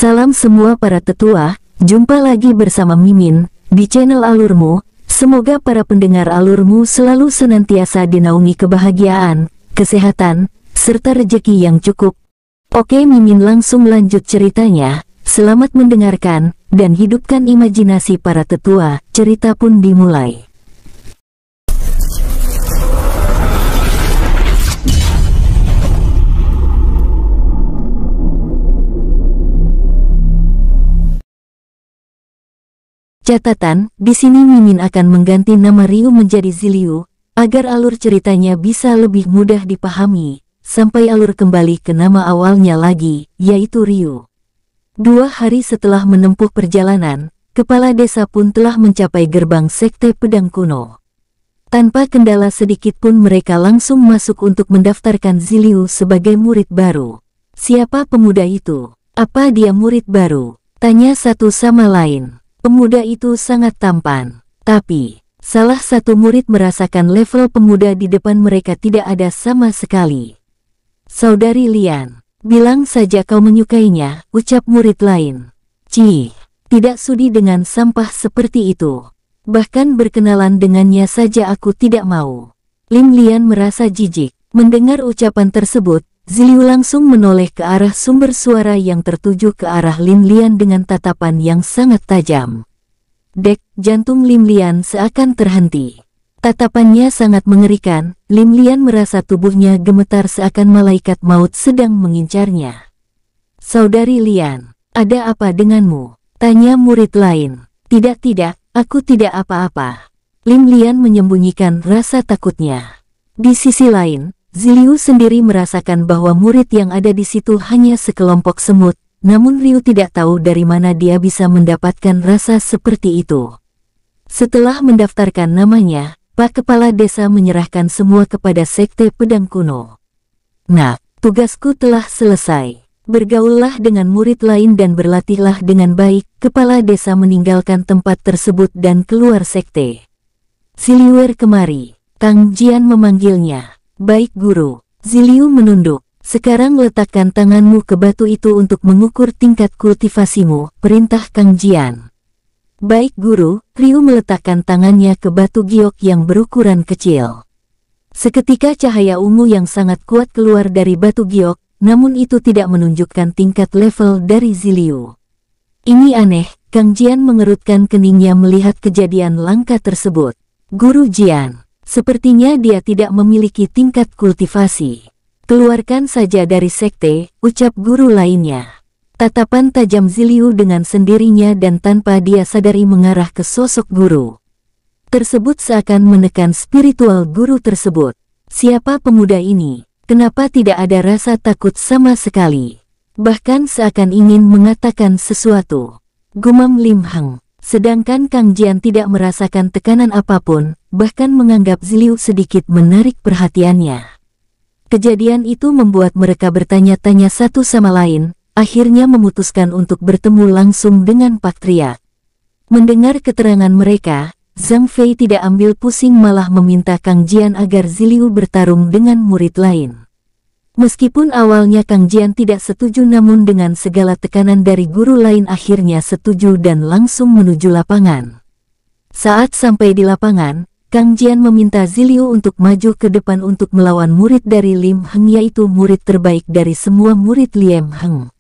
Salam semua para tetua, jumpa lagi bersama Mimin di channel Alurmu. Semoga para pendengar Alurmu selalu senantiasa dinaungi kebahagiaan, kesehatan, serta rezeki yang cukup. Oke, Mimin langsung lanjut ceritanya. Selamat mendengarkan dan hidupkan imajinasi para tetua. Cerita pun dimulai. Catatan, di sini Mimin akan mengganti nama Ryu menjadi Ziliu, agar alur ceritanya bisa lebih mudah dipahami, sampai alur kembali ke nama awalnya lagi, yaitu Ryu. 2 hari setelah menempuh perjalanan, kepala desa pun telah mencapai gerbang Sekte Pedang Kuno. Tanpa kendala sedikit pun mereka langsung masuk untuk mendaftarkan Ziliu sebagai murid baru. Siapa pemuda itu? Apa dia murid baru? Tanya satu sama lain. Pemuda itu sangat tampan, tapi salah satu murid merasakan level pemuda di depan mereka tidak ada sama sekali. Saudari Lian, bilang saja kau menyukainya, ucap murid lain. Cih, tidak sudi dengan sampah seperti itu. Bahkan berkenalan dengannya saja aku tidak mau. Lim Lian merasa jijik. Mendengar ucapan tersebut, Ziliu langsung menoleh ke arah sumber suara yang tertuju ke arah Lim Lian dengan tatapan yang sangat tajam. Dek, jantung Lim Lian seakan terhenti. Tatapannya sangat mengerikan. Lim Lian merasa tubuhnya gemetar seakan malaikat maut sedang mengincarnya. Saudari Lian, ada apa denganmu? Tanya murid lain. Tidak, aku tidak apa-apa. Lim Lian menyembunyikan rasa takutnya. Di sisi lain, Ziliu sendiri merasakan bahwa murid yang ada di situ hanya sekelompok semut, namun Ryu tidak tahu dari mana dia bisa mendapatkan rasa seperti itu. Setelah mendaftarkan namanya, Pak Kepala Desa menyerahkan semua kepada Sekte Pedang Kuno. Nah, tugasku telah selesai. Bergaullah dengan murid lain dan berlatihlah dengan baik. Kepala Desa meninggalkan tempat tersebut dan keluar sekte. Ziliu kemari, Kang Jian memanggilnya. Baik guru. Ziliu menunduk. Sekarang letakkan tanganmu ke batu itu untuk mengukur tingkat kultivasimu, perintah Kang Jian. Baik guru. Ryu meletakkan tangannya ke batu giok yang berukuran kecil. Seketika cahaya ungu yang sangat kuat keluar dari batu giok, namun itu tidak menunjukkan tingkat level dari Ziliu. Ini aneh, Kang Jian mengerutkan keningnya melihat kejadian langka tersebut. Guru Jian. Sepertinya dia tidak memiliki tingkat kultivasi. Keluarkan saja dari sekte, ucap guru lainnya. Tatapan tajam Ziliu dengan sendirinya dan tanpa dia sadari mengarah ke sosok guru tersebut seakan menekan spiritual guru tersebut. Siapa pemuda ini? Kenapa tidak ada rasa takut sama sekali? Bahkan seakan ingin mengatakan sesuatu. Gumam Lim Hang. Sedangkan Kang Jian tidak merasakan tekanan apapun, bahkan menganggap Ziliu sedikit menarik perhatiannya. Kejadian itu membuat mereka bertanya-tanya satu sama lain, akhirnya memutuskan untuk bertemu langsung dengan Pak Triak. Mendengar keterangan mereka, Zhang Fei tidak ambil pusing malah meminta Kang Jian agar Ziliu bertarung dengan murid lain. Meskipun awalnya Kang Jian tidak setuju namun dengan segala tekanan dari guru lain akhirnya setuju dan langsung menuju lapangan. Saat sampai di lapangan, Kang Jian meminta Ziliu untuk maju ke depan untuk melawan murid dari Lim Heng yaitu murid terbaik dari semua murid Lim Heng.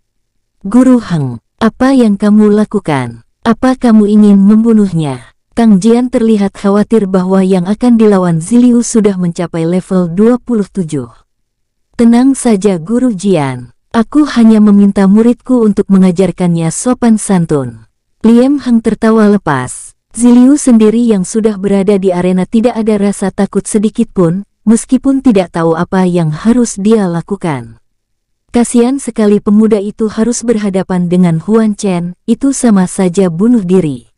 Guru Heng, apa yang kamu lakukan? Apa kamu ingin membunuhnya? Kang Jian terlihat khawatir bahwa yang akan dilawan Ziliu sudah mencapai level 27. Tenang saja Guru Jian, aku hanya meminta muridku untuk mengajarkannya sopan santun. Lim Heng tertawa lepas. Ziliu sendiri yang sudah berada di arena tidak ada rasa takut sedikit pun, meskipun tidak tahu apa yang harus dia lakukan. Kasihan sekali pemuda itu harus berhadapan dengan Huan Chen, itu sama saja bunuh diri.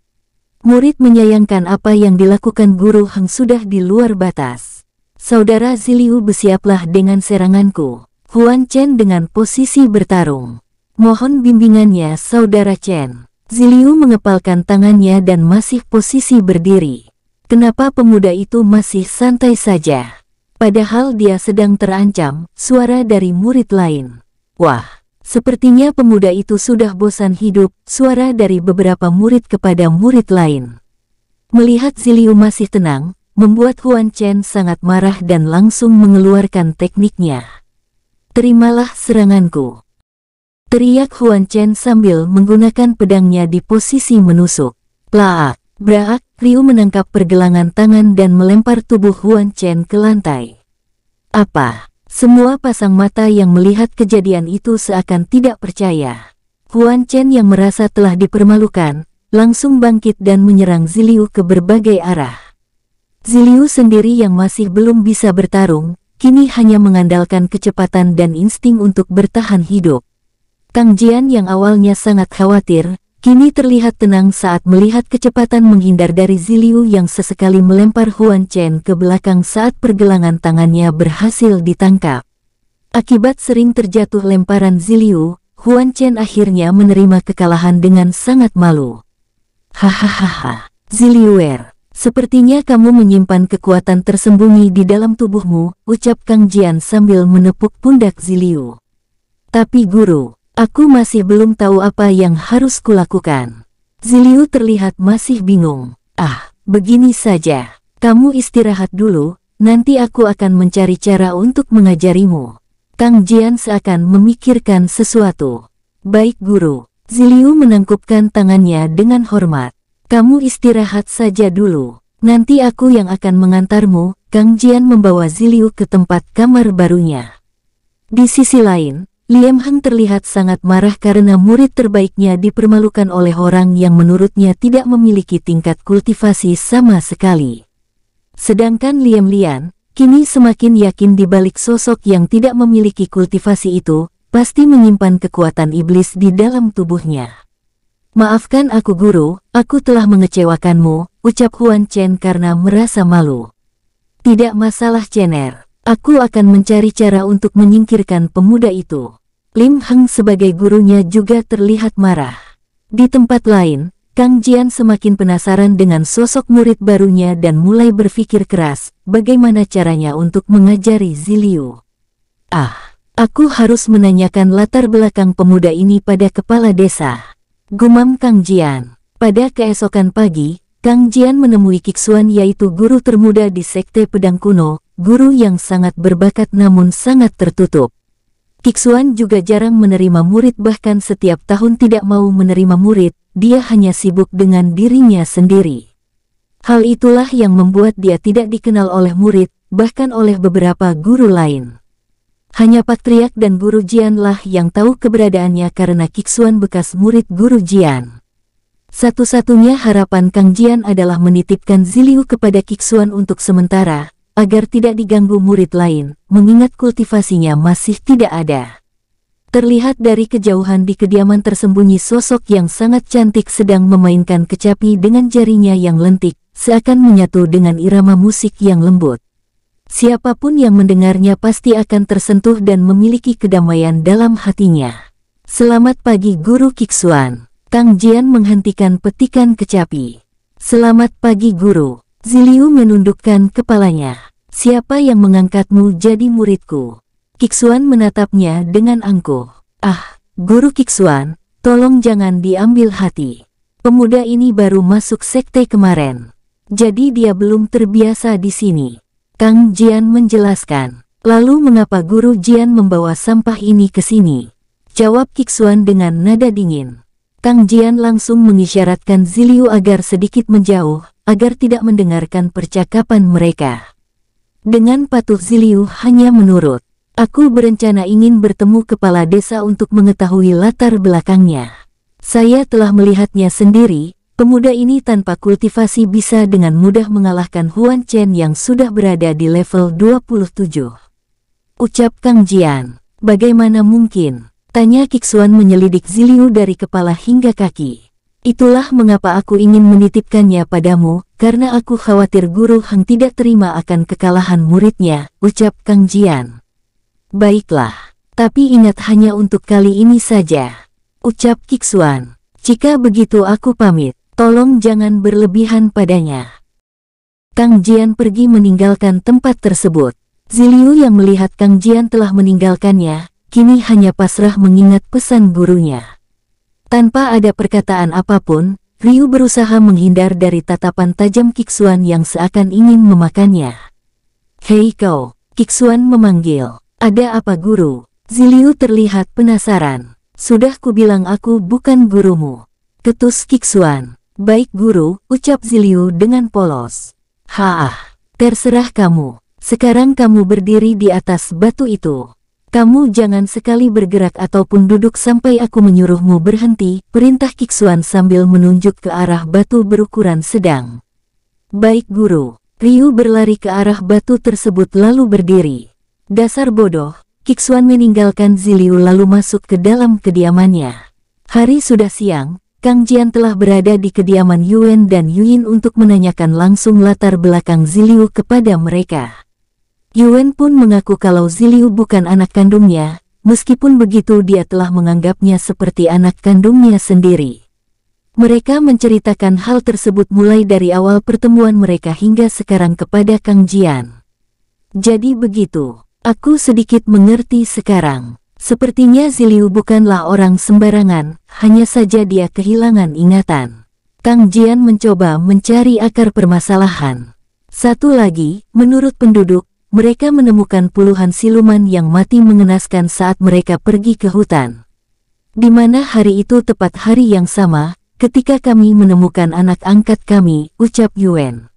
Murid menyayangkan apa yang dilakukan Guru Heng sudah di luar batas. Saudara Ziliu bersiaplah dengan seranganku. Huan Chen dengan posisi bertarung. Mohon bimbingannya Saudara Chen. Ziliu mengepalkan tangannya dan masih posisi berdiri. Kenapa pemuda itu masih santai saja? Padahal dia sedang terancam, suara dari murid lain. Wah, Sepertinya pemuda itu sudah bosan hidup, suara dari beberapa murid kepada murid lain. Melihat Ziliu masih tenang, membuat Huan Chen sangat marah dan langsung mengeluarkan tekniknya. Terimalah seranganku, teriak Huan Chen sambil menggunakan pedangnya di posisi menusuk. Plaak, braak, Ryu menangkap pergelangan tangan dan melempar tubuh Huan Chen ke lantai. Apa? Semua pasang mata yang melihat kejadian itu seakan tidak percaya. Huan Chen yang merasa telah dipermalukan, langsung bangkit dan menyerang Ziliu ke berbagai arah. Ziliu sendiri yang masih belum bisa bertarung, kini hanya mengandalkan kecepatan dan insting untuk bertahan hidup. Kang Jian yang awalnya sangat khawatir, kini terlihat tenang saat melihat kecepatan menghindar dari Ziliu yang sesekali melempar Huan Chen ke belakang saat pergelangan tangannya berhasil ditangkap. Akibat sering terjatuh lemparan Ziliu, Huan Chen akhirnya menerima kekalahan dengan sangat malu. Hahaha, Ziliuer, sepertinya kamu menyimpan kekuatan tersembunyi di dalam tubuhmu, ucap Kang Jian sambil menepuk pundak Ziliu. Tapi guru, aku masih belum tahu apa yang harus kulakukan. Ziliu terlihat masih bingung. Begini saja. Kamu istirahat dulu, nanti aku akan mencari cara untuk mengajarimu. Kang Jian seakan memikirkan sesuatu. Baik guru. Ziliu menangkupkan tangannya dengan hormat. Kamu istirahat saja dulu. Nanti aku yang akan mengantarmu. Kang Jian membawa Ziliu ke tempat kamar barunya. Di sisi lain, Liam Heng terlihat sangat marah karena murid terbaiknya dipermalukan oleh orang yang menurutnya tidak memiliki tingkat kultivasi sama sekali. Sedangkan Liam Lian, kini semakin yakin di balik sosok yang tidak memiliki kultivasi itu, pasti menyimpan kekuatan iblis di dalam tubuhnya. Maafkan aku guru, aku telah mengecewakanmu, ucap Huan Chen karena merasa malu. Tidak masalah Chener. Aku akan mencari cara untuk menyingkirkan pemuda itu. Lim Heng sebagai gurunya juga terlihat marah. Di tempat lain, Kang Jian semakin penasaran dengan sosok murid barunya dan mulai berpikir keras, bagaimana caranya untuk mengajari Ziliu. Aku harus menanyakan latar belakang pemuda ini pada kepala desa. Gumam Kang Jian. Pada keesokan pagi, Kang Jian menemui Kixuan yaitu guru termuda di Sekte Pedang Kuno, guru yang sangat berbakat namun sangat tertutup. Kixuan juga jarang menerima murid bahkan setiap tahun tidak mau menerima murid, dia hanya sibuk dengan dirinya sendiri. Hal itulah yang membuat dia tidak dikenal oleh murid, bahkan oleh beberapa guru lain. Hanya Pak Triak dan Guru Jian lah yang tahu keberadaannya karena Kixuan bekas murid Guru Jian. Satu-satunya harapan Kang Jian adalah menitipkan Ziliu kepada Kixuan untuk sementara, agar tidak diganggu murid lain, mengingat kultivasinya masih tidak ada. Terlihat dari kejauhan di kediaman tersembunyi sosok yang sangat cantik sedang memainkan kecapi dengan jarinya yang lentik, seakan menyatu dengan irama musik yang lembut. Siapapun yang mendengarnya pasti akan tersentuh dan memiliki kedamaian dalam hatinya. Selamat pagi Guru Kixuan. Kang Jian menghentikan petikan kecapi. Selamat pagi Guru. Ziliu menundukkan kepalanya. Siapa yang mengangkatmu jadi muridku? Kixuan menatapnya dengan angkuh. Guru Kixuan, tolong jangan diambil hati. Pemuda ini baru masuk sekte kemarin. Jadi dia belum terbiasa di sini. Kang Jian menjelaskan. Lalu mengapa Guru Jian membawa sampah ini ke sini? Jawab Kixuan dengan nada dingin. Kang Jian langsung mengisyaratkan Ziliu agar sedikit menjauh, agar tidak mendengarkan percakapan mereka. Dengan patuh Ziliu hanya menurut. Aku berencana ingin bertemu kepala desa untuk mengetahui latar belakangnya. Saya telah melihatnya sendiri, pemuda ini tanpa kultivasi bisa dengan mudah mengalahkan Huan Chen yang sudah berada di level 27. Ucap Kang Jian. Bagaimana mungkin? Tanya Kixuan menyelidik Ziliu dari kepala hingga kaki. Itulah mengapa aku ingin menitipkannya padamu, karena aku khawatir Guru Heng tidak terima akan kekalahan muridnya, ucap Kang Jian. Baiklah, tapi ingat hanya untuk kali ini saja, ucap Kixuan. Jika begitu aku pamit, tolong jangan berlebihan padanya. Kang Jian pergi meninggalkan tempat tersebut. Ziliu yang melihat Kang Jian telah meninggalkannya, kini hanya pasrah mengingat pesan gurunya. Tanpa ada perkataan apapun, Ryu berusaha menghindar dari tatapan tajam Kixuan yang seakan ingin memakannya. "Hei kau," Kixuan memanggil. "Ada apa guru?" Ziliu terlihat penasaran. "Sudah kubilang aku bukan gurumu," ketus Kixuan. "Baik guru," ucap Ziliu dengan polos. Terserah kamu. Sekarang kamu berdiri di atas batu itu. Kamu jangan sekali bergerak ataupun duduk sampai aku menyuruhmu berhenti," perintah Kixuan sambil menunjuk ke arah batu berukuran sedang. "Baik guru." Ryu berlari ke arah batu tersebut lalu berdiri. "Dasar bodoh," Kixuan meninggalkan Ziliu lalu masuk ke dalam kediamannya. Hari sudah siang, Kang Jian telah berada di kediaman Yuan dan Yuyin untuk menanyakan langsung latar belakang Ziliu kepada mereka. Yuan pun mengaku kalau Ziliu bukan anak kandungnya, meskipun begitu dia telah menganggapnya seperti anak kandungnya sendiri. Mereka menceritakan hal tersebut mulai dari awal pertemuan mereka hingga sekarang kepada Kang Jian. "Jadi begitu, aku sedikit mengerti sekarang. Sepertinya Ziliu bukanlah orang sembarangan, hanya saja dia kehilangan ingatan." Kang Jian mencoba mencari akar permasalahan. "Satu lagi, menurut penduduk, mereka menemukan puluhan siluman yang mati mengenaskan saat mereka pergi ke hutan. Di mana hari itu tepat hari yang sama, ketika kami menemukan anak angkat kami," ucap Yuan.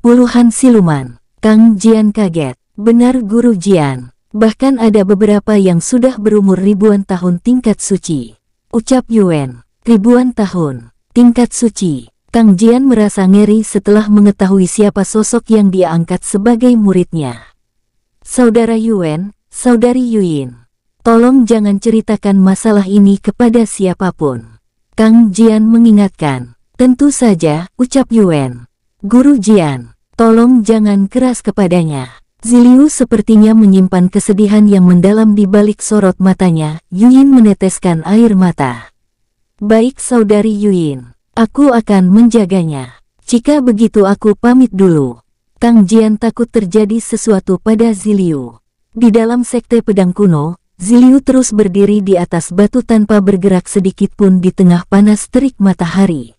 "Puluhan siluman." Kang Jian kaget. "Benar Guru Jian. Bahkan ada beberapa yang sudah berumur ribuan tahun tingkat suci," ucap Yuan. "Ribuan tahun, tingkat suci." Kang Jian merasa ngeri setelah mengetahui siapa sosok yang dia angkat sebagai muridnya. "Saudara Yuan, saudari Yuyin, tolong jangan ceritakan masalah ini kepada siapapun," Kang Jian mengingatkan. "Tentu saja," ucap Yuan. "Guru Jian, tolong jangan keras kepadanya." Ziliu sepertinya menyimpan kesedihan yang mendalam di balik sorot matanya. Yuyin meneteskan air mata. "Baik saudari Yuyin, aku akan menjaganya. Jika begitu aku pamit dulu." Kang Jian takut terjadi sesuatu pada Ziliu. Di dalam sekte pedang kuno, Ziliu terus berdiri di atas batu tanpa bergerak sedikit pun di tengah panas terik matahari.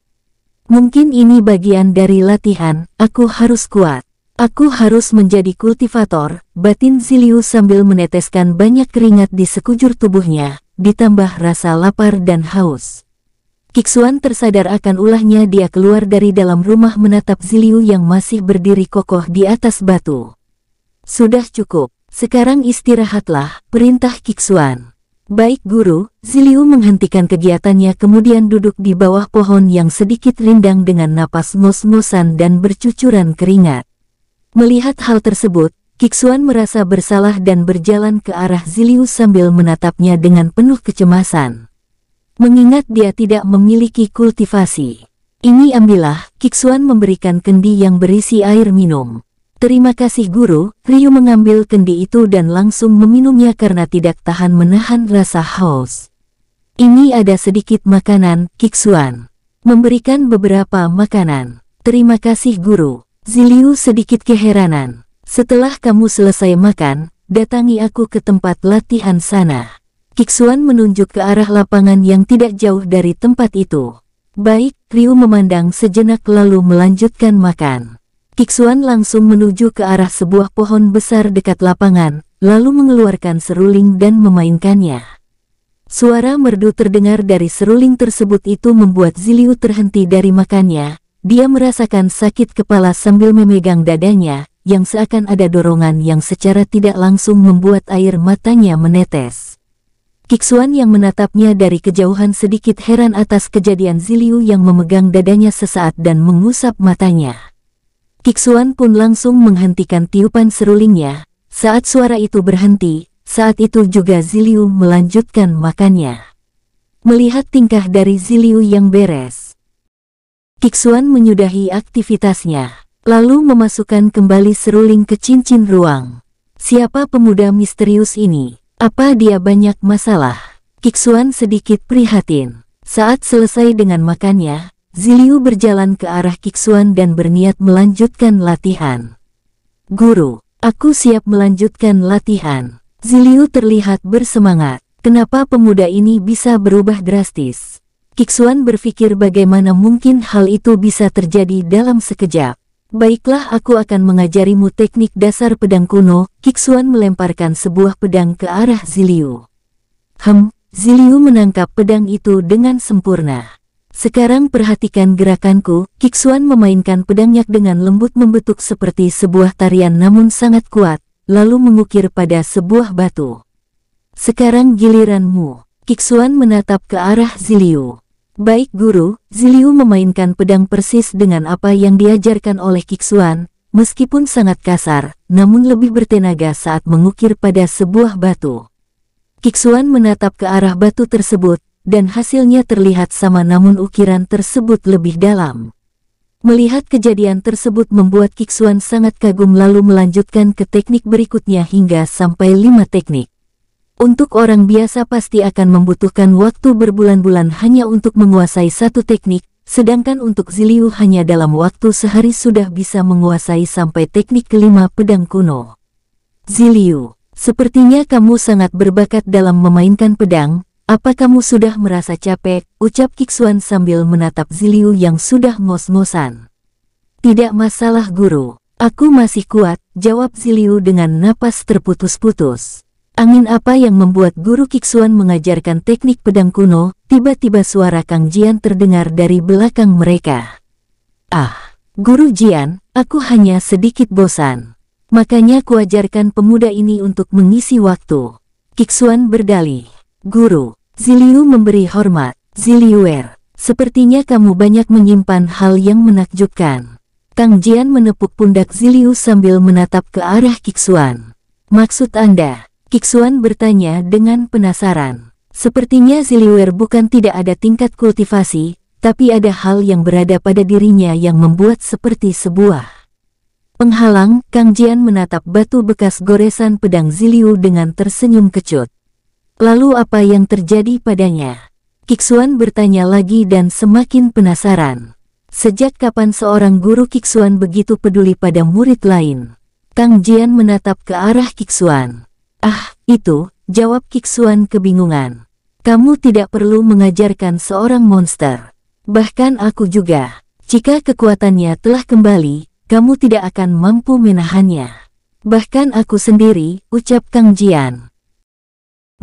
"Mungkin ini bagian dari latihan, aku harus kuat. Aku harus menjadi kultivator," batin Ziliu sambil meneteskan banyak keringat di sekujur tubuhnya, ditambah rasa lapar dan haus. Kixuan tersadar akan ulahnya dia keluar dari dalam rumah menatap Ziliu yang masih berdiri kokoh di atas batu. "Sudah cukup. Sekarang istirahatlah," perintah Kixuan. "Baik guru." Ziliu menghentikan kegiatannya kemudian duduk di bawah pohon yang sedikit rindang dengan napas ngos-ngosan dan bercucuran keringat. Melihat hal tersebut, Kixuan merasa bersalah dan berjalan ke arah Ziliu sambil menatapnya dengan penuh kecemasan. Mengingat dia tidak memiliki kultivasi. "Ini ambillah," Kixuan memberikan kendi yang berisi air minum. "Terima kasih guru." Ryu mengambil kendi itu dan langsung meminumnya karena tidak tahan menahan rasa haus. "Ini ada sedikit makanan," Kixuan memberikan beberapa makanan. "Terima kasih guru." Ziliu sedikit keheranan. "Setelah kamu selesai makan, datangi aku ke tempat latihan sana." Kixuan menunjuk ke arah lapangan yang tidak jauh dari tempat itu. "Baik." Ryu memandang sejenak lalu melanjutkan makan. Kixuan langsung menuju ke arah sebuah pohon besar dekat lapangan, lalu mengeluarkan seruling dan memainkannya. Suara merdu terdengar dari seruling tersebut itu membuat Ziliu terhenti dari makannya. Dia merasakan sakit kepala sambil memegang dadanya, yang seakan ada dorongan yang secara tidak langsung membuat air matanya menetes. Kixuan yang menatapnya dari kejauhan sedikit heran atas kejadian Ziliu yang memegang dadanya sesaat dan mengusap matanya. Kixuan pun langsung menghentikan tiupan serulingnya. Saat suara itu berhenti, saat itu juga Ziliu melanjutkan makannya. Melihat tingkah dari Ziliu yang beres, Kixuan menyudahi aktivitasnya, lalu memasukkan kembali seruling ke cincin ruang. Siapa pemuda misterius ini? Apa dia banyak masalah? Kixuan sedikit prihatin. Saat selesai dengan makannya, Ziliu berjalan ke arah Kixuan dan berniat melanjutkan latihan. "Guru, aku siap melanjutkan latihan." Ziliu terlihat bersemangat. Kenapa pemuda ini bisa berubah drastis? Kixuan berpikir bagaimana mungkin hal itu bisa terjadi dalam sekejap. Baiklah, aku akan mengajarimu teknik dasar pedang kuno. Kixuan melemparkan sebuah pedang ke arah Ziliu. Ziliu menangkap pedang itu dengan sempurna. Sekarang perhatikan gerakanku. Kixuan memainkan pedangnya dengan lembut, membentuk seperti sebuah tarian namun sangat kuat, lalu mengukir pada sebuah batu. Sekarang giliranmu. Kixuan menatap ke arah Ziliu. Baik guru. Ziliu memainkan pedang persis dengan apa yang diajarkan oleh Kixuan, meskipun sangat kasar, namun lebih bertenaga saat mengukir pada sebuah batu. Kixuan menatap ke arah batu tersebut, dan hasilnya terlihat sama namun ukiran tersebut lebih dalam. Melihat kejadian tersebut membuat Kixuan sangat kagum lalu melanjutkan ke teknik berikutnya hingga sampai 5 teknik. Untuk orang biasa pasti akan membutuhkan waktu berbulan-bulan hanya untuk menguasai satu teknik, sedangkan untuk Ziliu hanya dalam waktu sehari sudah bisa menguasai sampai teknik kelima pedang kuno. Ziliu, sepertinya kamu sangat berbakat dalam memainkan pedang. Apa kamu sudah merasa capek? Ucap Kixuan sambil menatap Ziliu yang sudah ngos-ngosan. Tidak masalah guru, aku masih kuat, jawab Ziliu dengan napas terputus-putus. Angin apa yang membuat guru Kixuan mengajarkan teknik pedang kuno? Tiba-tiba suara Kang Jian terdengar dari belakang mereka. Guru Jian, aku hanya sedikit bosan. Makanya kuajarkan pemuda ini untuk mengisi waktu. Kixuan berdalih. Guru, Ziliu memberi hormat. Ziliuer, sepertinya kamu banyak menyimpan hal yang menakjubkan. Kang Jian menepuk pundak Ziliu sambil menatap ke arah Kixuan. Maksud Anda? Kixuan bertanya dengan penasaran. Sepertinya Ziliuer bukan tidak ada tingkat kultivasi, tapi ada hal yang berada pada dirinya yang membuat seperti sebuah penghalang. Kang Jian menatap batu bekas goresan pedang Ziliu dengan tersenyum kecut. Lalu apa yang terjadi padanya? Kixuan bertanya lagi dan semakin penasaran. Sejak kapan seorang guru Kixuan begitu peduli pada murid lain? Kang Jian menatap ke arah Kixuan. Itu, jawab Kixuan kebingungan. Kamu tidak perlu mengajarkan seorang monster. Bahkan aku juga. Jika kekuatannya telah kembali, kamu tidak akan mampu menahannya. Bahkan aku sendiri, ucap Kang Jian.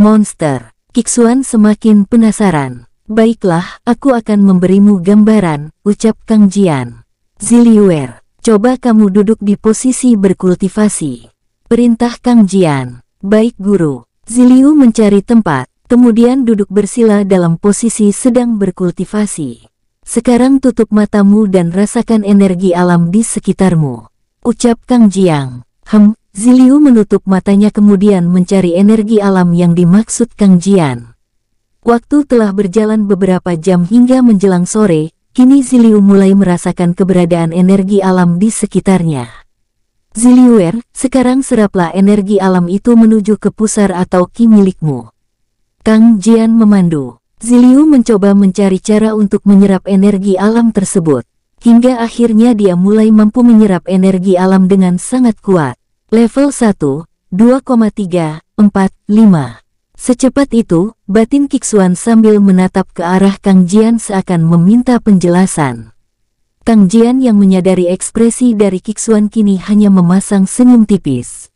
Monster. Kixuan semakin penasaran. Baiklah, aku akan memberimu gambaran, ucap Kang Jian. Ziliuer, coba kamu duduk di posisi berkultivasi. Perintah Kang Jian. Baik guru. Ziliu mencari tempat, kemudian duduk bersila dalam posisi sedang berkultivasi. Sekarang tutup matamu dan rasakan energi alam di sekitarmu, ucap Kang Jian. Ziliu menutup matanya kemudian mencari energi alam yang dimaksud Kang Jian. Waktu telah berjalan beberapa jam hingga menjelang sore, kini Ziliu mulai merasakan keberadaan energi alam di sekitarnya. Ziliuer, sekarang seraplah energi alam itu menuju ke pusar atau ki milikmu. Kang Jian memandu. Ziliu mencoba mencari cara untuk menyerap energi alam tersebut. Hingga akhirnya dia mulai mampu menyerap energi alam dengan sangat kuat. Level 1, 2,3, 4, 5. Secepat itu, batin Kixuan sambil menatap ke arah Kang Jian seakan meminta penjelasan. Kang Jian yang menyadari ekspresi dari Kixuan kini hanya memasang senyum tipis.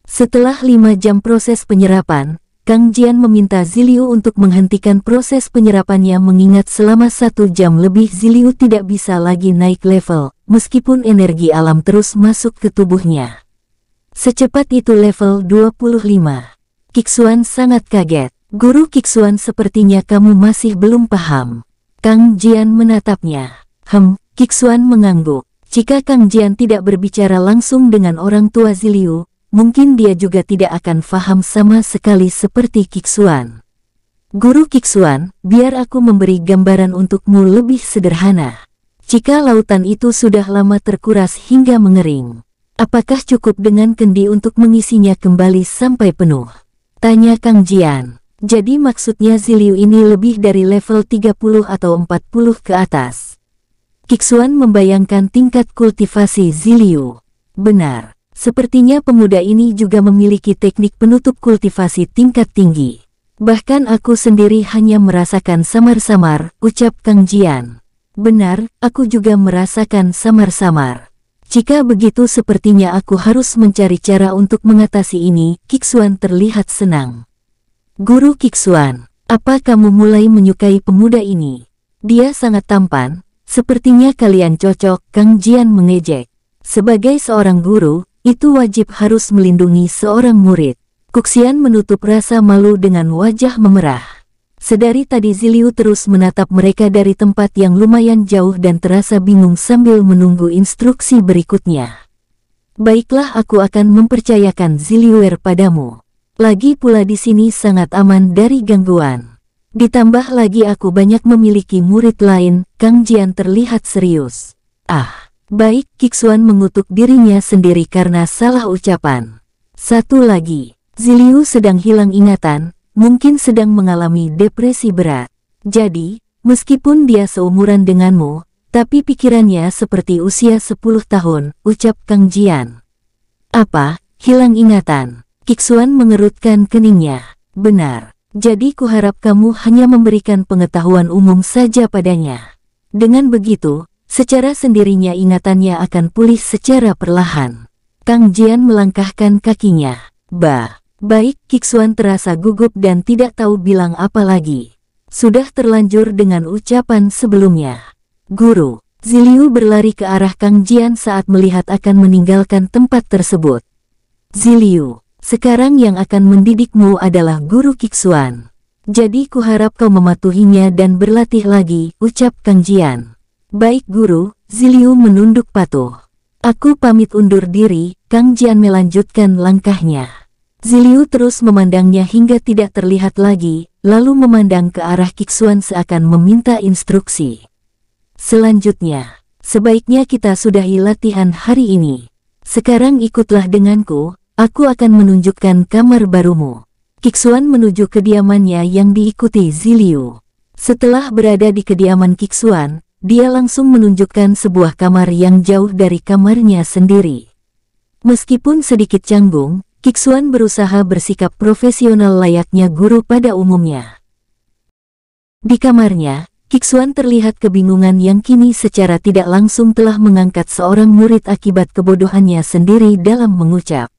Setelah 5 jam proses penyerapan, Kang Jian meminta Ziliu untuk menghentikan proses penyerapannya mengingat selama 1 jam lebih Ziliu tidak bisa lagi naik level, meskipun energi alam terus masuk ke tubuhnya. Secepat itu level 25. Kixuan sangat kaget. Guru Kixuan, sepertinya kamu masih belum paham. Kang Jian menatapnya. Kixuan mengangguk. Jika Kang Jian tidak berbicara langsung dengan orang tua Ziliu, mungkin dia juga tidak akan paham sama sekali seperti Kixuan. Guru Kixuan, biar aku memberi gambaran untukmu lebih sederhana. Jika lautan itu sudah lama terkuras hingga mengering, apakah cukup dengan kendi untuk mengisinya kembali sampai penuh? Tanya Kang Jian. Jadi maksudnya Ziliu ini lebih dari level 30 atau 40 ke atas. Kixuan membayangkan tingkat kultivasi Ziliu. Benar. Sepertinya pemuda ini juga memiliki teknik penutup kultivasi tingkat tinggi. Bahkan aku sendiri hanya merasakan samar-samar, ucap Kang Jian. Benar, aku juga merasakan samar-samar. Jika begitu sepertinya aku harus mencari cara untuk mengatasi ini. Kixuan terlihat senang. Guru Kixuan, apa kamu mulai menyukai pemuda ini? Dia sangat tampan, sepertinya kalian cocok. Kang Jian mengejek. Sebagai seorang guru, itu wajib harus melindungi seorang murid. Kuxian menutup rasa malu dengan wajah memerah. Sedari tadi Ziliu terus menatap mereka dari tempat yang lumayan jauh dan terasa bingung sambil menunggu instruksi berikutnya. Baiklah, aku akan mempercayakan Ziliuer padamu. Lagi pula di sini sangat aman dari gangguan. Ditambah lagi aku banyak memiliki murid lain. Kang Jian terlihat serius. Baik, Kixuan mengutuk dirinya sendiri karena salah ucapan. Satu lagi, Ziliu sedang hilang ingatan, mungkin sedang mengalami depresi berat. Jadi, meskipun dia seumuran denganmu, tapi pikirannya seperti usia 10 tahun, ucap Kang Jian. Apa? Hilang ingatan? Kixuan mengerutkan keningnya. Benar. Jadi kuharap kamu hanya memberikan pengetahuan umum saja padanya. Dengan begitu, secara sendirinya ingatannya akan pulih secara perlahan. Kang Jian melangkahkan kakinya. Baik, Kixuan terasa gugup dan tidak tahu bilang apa lagi. Sudah terlanjur dengan ucapan sebelumnya. Guru, Ziliu berlari ke arah Kang Jian saat melihat akan meninggalkan tempat tersebut. Ziliu, sekarang yang akan mendidikmu adalah Guru Kixuan. Jadi kuharap kau mematuhinya dan berlatih lagi, ucap Kang Jian. Baik guru, Ziliu menunduk patuh. Aku pamit undur diri. Kang Jian melanjutkan langkahnya. Ziliu terus memandangnya hingga tidak terlihat lagi, lalu memandang ke arah Kixuan seakan meminta instruksi. Selanjutnya, sebaiknya kita sudahi latihan hari ini. Sekarang ikutlah denganku, aku akan menunjukkan kamar barumu. Kixuan menuju kediamannya yang diikuti Ziliu. Setelah berada di kediaman Kixuan, dia langsung menunjukkan sebuah kamar yang jauh dari kamarnya sendiri. Meskipun sedikit canggung, Kixuan berusaha bersikap profesional layaknya guru pada umumnya. Di kamarnya, Kixuan terlihat kebingungan yang kini secara tidak langsung telah mengangkat seorang murid akibat kebodohannya sendiri dalam mengucap.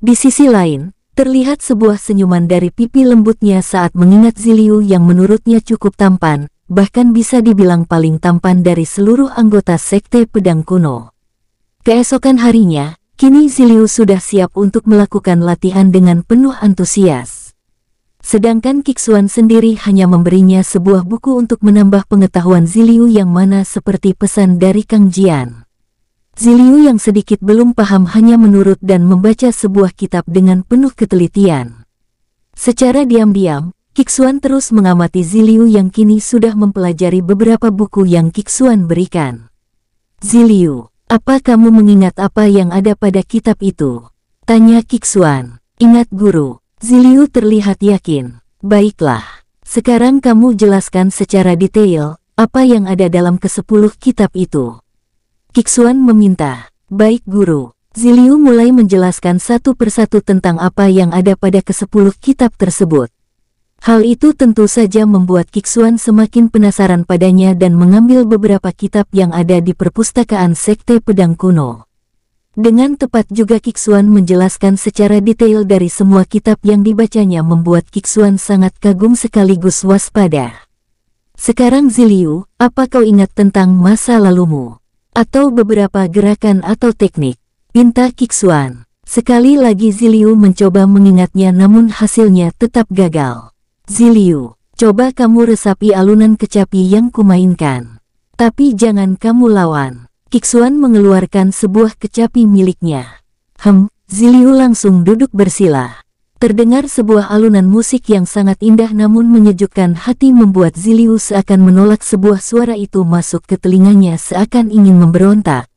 Di sisi lain, terlihat sebuah senyuman dari pipi lembutnya saat mengingat Ziliu yang menurutnya cukup tampan, bahkan bisa dibilang paling tampan dari seluruh anggota Sekte Pedang Kuno. Keesokan harinya, kini Ziliu sudah siap untuk melakukan latihan dengan penuh antusias. Sedangkan Kixuan sendiri hanya memberinya sebuah buku untuk menambah pengetahuan Ziliu yang mana seperti pesan dari Kang Jian. Ziliu yang sedikit belum paham hanya menurut dan membaca sebuah kitab dengan penuh ketelitian. Secara diam-diam, Kixuan terus mengamati Ziliu yang kini sudah mempelajari beberapa buku yang Kixuan berikan. Ziliu, apa kamu mengingat apa yang ada pada kitab itu? Tanya Kixuan. Ingat guru. Ziliu terlihat yakin. Baiklah, sekarang kamu jelaskan secara detail apa yang ada dalam ke-10 kitab itu. Kixuan meminta. Baik guru. Ziliu mulai menjelaskan satu persatu tentang apa yang ada pada ke-10 kitab tersebut. Hal itu tentu saja membuat Kixuan semakin penasaran padanya dan mengambil beberapa kitab yang ada di perpustakaan Sekte Pedang Kuno. Dengan tepat juga Kixuan menjelaskan secara detail dari semua kitab yang dibacanya membuat Kixuan sangat kagum sekaligus waspada. Sekarang Ziliu, apa kau ingat tentang masa lalumu? Atau beberapa gerakan atau teknik? Pinta Kixuan. Sekali lagi Ziliu mencoba mengingatnya namun hasilnya tetap gagal. Ziliu, coba kamu resapi alunan kecapi yang kumainkan. Tapi jangan kamu lawan. Kixuan mengeluarkan sebuah kecapi miliknya. Ziliu langsung duduk bersila. Terdengar sebuah alunan musik yang sangat indah namun menyejukkan hati membuat Ziliu seakan menolak sebuah suara itu masuk ke telinganya seakan ingin memberontak.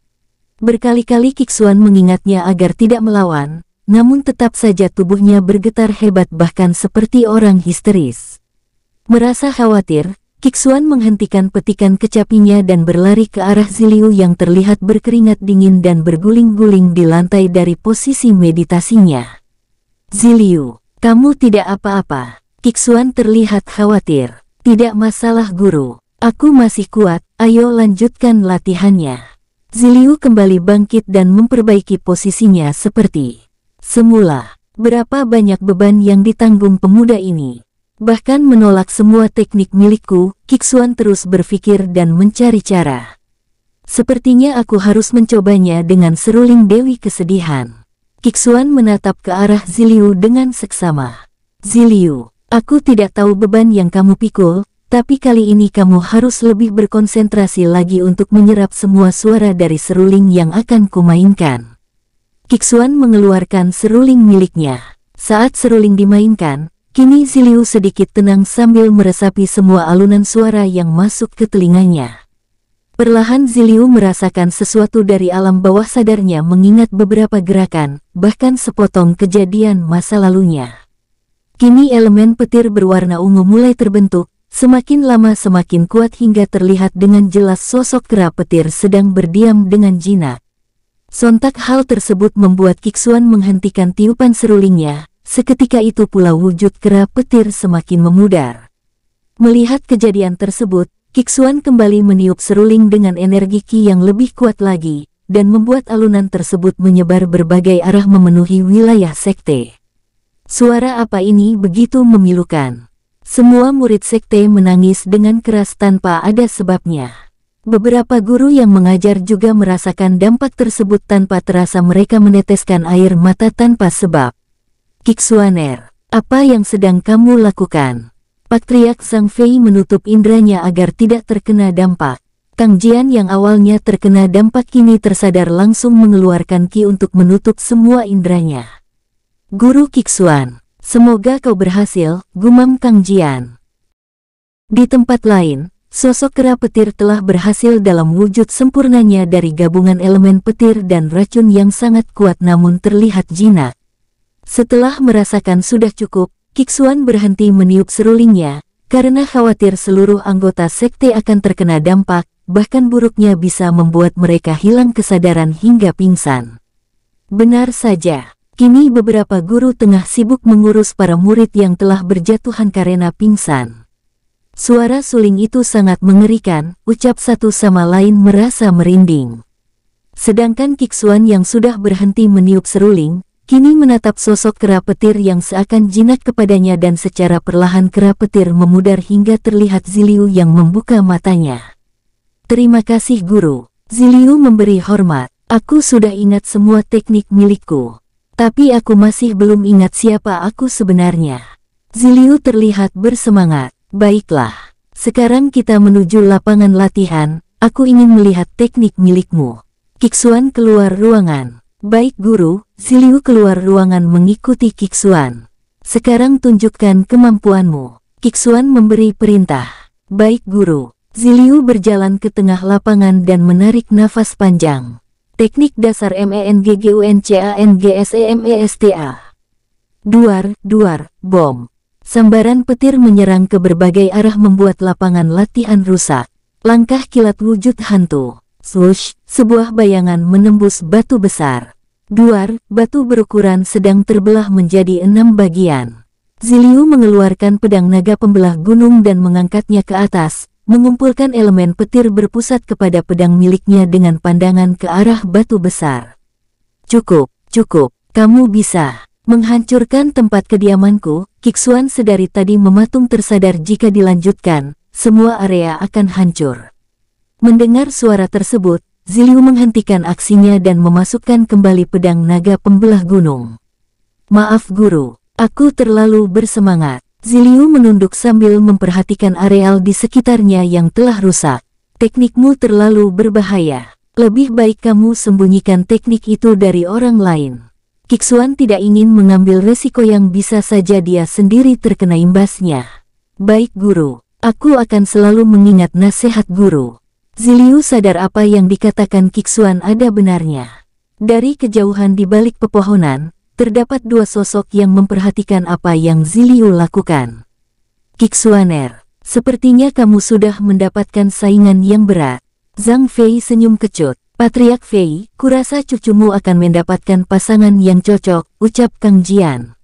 Berkali-kali Kixuan mengingatnya agar tidak melawan, namun tetap saja tubuhnya bergetar hebat bahkan seperti orang histeris. Merasa khawatir, Kixuan menghentikan petikan kecapinya dan berlari ke arah Ziliu yang terlihat berkeringat dingin dan berguling-guling di lantai dari posisi meditasinya. Ziliu, kamu tidak apa-apa. Kixuan terlihat khawatir. Tidak masalah guru. Aku masih kuat, ayo lanjutkan latihannya. Ziliu kembali bangkit dan memperbaiki posisinya seperti semula. Berapa banyak beban yang ditanggung pemuda ini? Bahkan menolak semua teknik milikku, Kixuan terus berpikir dan mencari cara. Sepertinya aku harus mencobanya dengan seruling Dewi Kesedihan. Kixuan menatap ke arah Ziliu dengan seksama. Ziliu, aku tidak tahu beban yang kamu pikul, tapi kali ini kamu harus lebih berkonsentrasi lagi untuk menyerap semua suara dari seruling yang akan kumainkan. Kixuan mengeluarkan seruling miliknya. Saat seruling dimainkan, kini Ziliu sedikit tenang sambil meresapi semua alunan suara yang masuk ke telinganya. Perlahan Ziliu merasakan sesuatu dari alam bawah sadarnya mengingat beberapa gerakan, bahkan sepotong kejadian masa lalunya. Kini elemen petir berwarna ungu mulai terbentuk, semakin lama semakin kuat hingga terlihat dengan jelas sosok kera petir sedang berdiam dengan jinak. Sontak hal tersebut membuat Kixuan menghentikan tiupan serulingnya. Seketika itu pula wujud kera petir semakin memudar. Melihat kejadian tersebut, Kixuan kembali meniup seruling dengan energi ki yang lebih kuat lagi, dan membuat alunan tersebut menyebar berbagai arah memenuhi wilayah sekte. Suara apa ini begitu memilukan? Semua murid sekte menangis dengan keras tanpa ada sebabnya. Beberapa guru yang mengajar juga merasakan dampak tersebut tanpa terasa mereka meneteskan air mata tanpa sebab. Kixuaner, apa yang sedang kamu lakukan? Patriark Zhang Fei menutup indranya agar tidak terkena dampak. Kang Jian yang awalnya terkena dampak kini tersadar langsung mengeluarkan ki untuk menutup semua indranya. Guru Kixuan, semoga kau berhasil, gumam Kang Jian. Di tempat lain, sosok kera petir telah berhasil dalam wujud sempurnanya dari gabungan elemen petir dan racun yang sangat kuat namun terlihat jinak. Setelah merasakan sudah cukup, Kixuan berhenti meniup serulingnya, karena khawatir seluruh anggota sekte akan terkena dampak, bahkan buruknya bisa membuat mereka hilang kesadaran hingga pingsan. Benar saja, kini beberapa guru tengah sibuk mengurus para murid yang telah berjatuhan karena pingsan. Suara suling itu sangat mengerikan, ucap satu sama lain merasa merinding. Sedangkan Kixuan yang sudah berhenti meniup seruling, kini menatap sosok kera petir yang seakan jinak kepadanya dan secara perlahan kera petir memudar hingga terlihat Ziliu yang membuka matanya. Terima kasih guru. Ziliu memberi hormat. Aku sudah ingat semua teknik milikku. Tapi aku masih belum ingat siapa aku sebenarnya. Ziliu terlihat bersemangat. Baiklah. Sekarang kita menuju lapangan latihan. Aku ingin melihat teknik milikmu. Kixuan keluar ruangan. Baik guru, Ziliu keluar ruangan mengikuti Kixuan. Sekarang tunjukkan kemampuanmu. Kixuan memberi perintah. Baik guru. Ziliu berjalan ke tengah lapangan dan menarik nafas panjang. Teknik dasar MENGGUNCANGSEMESTA. Duar, duar, bom. Sambaran petir menyerang ke berbagai arah membuat lapangan latihan rusak. Langkah kilat wujud hantu. Swoosh, sebuah bayangan menembus batu besar. Duar, batu berukuran sedang terbelah menjadi 6 bagian. Ziliu mengeluarkan pedang naga pembelah gunung dan mengangkatnya ke atas, mengumpulkan elemen petir berpusat kepada pedang miliknya dengan pandangan ke arah batu besar. Cukup, cukup, kamu bisa menghancurkan tempat kediamanku. Kixuan sedari tadi mematung tersadar jika dilanjutkan, semua area akan hancur. Mendengar suara tersebut, Ziliu menghentikan aksinya dan memasukkan kembali pedang naga pembelah gunung. Maaf guru, aku terlalu bersemangat. Ziliu menunduk sambil memperhatikan areal di sekitarnya yang telah rusak. Teknikmu terlalu berbahaya. Lebih baik kamu sembunyikan teknik itu dari orang lain. Kixuan tidak ingin mengambil resiko yang bisa saja dia sendiri terkena imbasnya. Baik guru, aku akan selalu mengingat nasihat guru. Ziliu sadar apa yang dikatakan Kixuan ada benarnya. Dari kejauhan di balik pepohonan, terdapat dua sosok yang memperhatikan apa yang Ziliu lakukan. Kixuaner, Sepertinya kamu sudah mendapatkan saingan yang berat. Zhang Fei senyum kecut. Patriark Fei, kurasa cucumu akan mendapatkan pasangan yang cocok, ucap Kang Jian.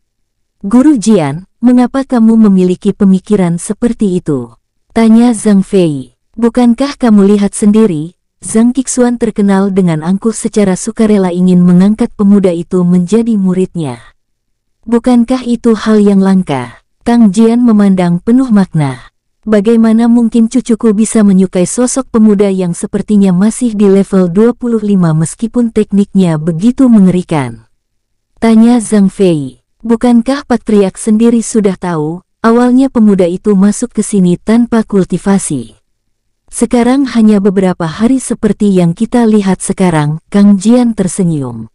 Guru Jian, mengapa kamu memiliki pemikiran seperti itu? Tanya Zhang Fei. Bukankah kamu lihat sendiri, Zhang Qixuan terkenal dengan angkuh secara sukarela ingin mengangkat pemuda itu menjadi muridnya. Bukankah itu hal yang langka? Kang Jian memandang penuh makna. Bagaimana mungkin cucuku bisa menyukai sosok pemuda yang sepertinya masih di level 25 meskipun tekniknya begitu mengerikan? Tanya Zhang Fei. Bukankah Patriark sendiri sudah tahu, awalnya pemuda itu masuk ke sini tanpa kultivasi. Sekarang hanya beberapa hari seperti yang kita lihat sekarang, Kang Jian tersenyum.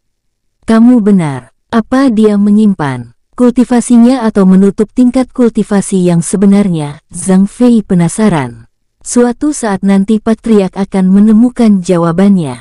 Kamu benar, apa dia menyimpan kultivasinya atau menutup tingkat kultivasi yang sebenarnya? Zhang Fei penasaran. Suatu saat nanti Patriark akan menemukan jawabannya.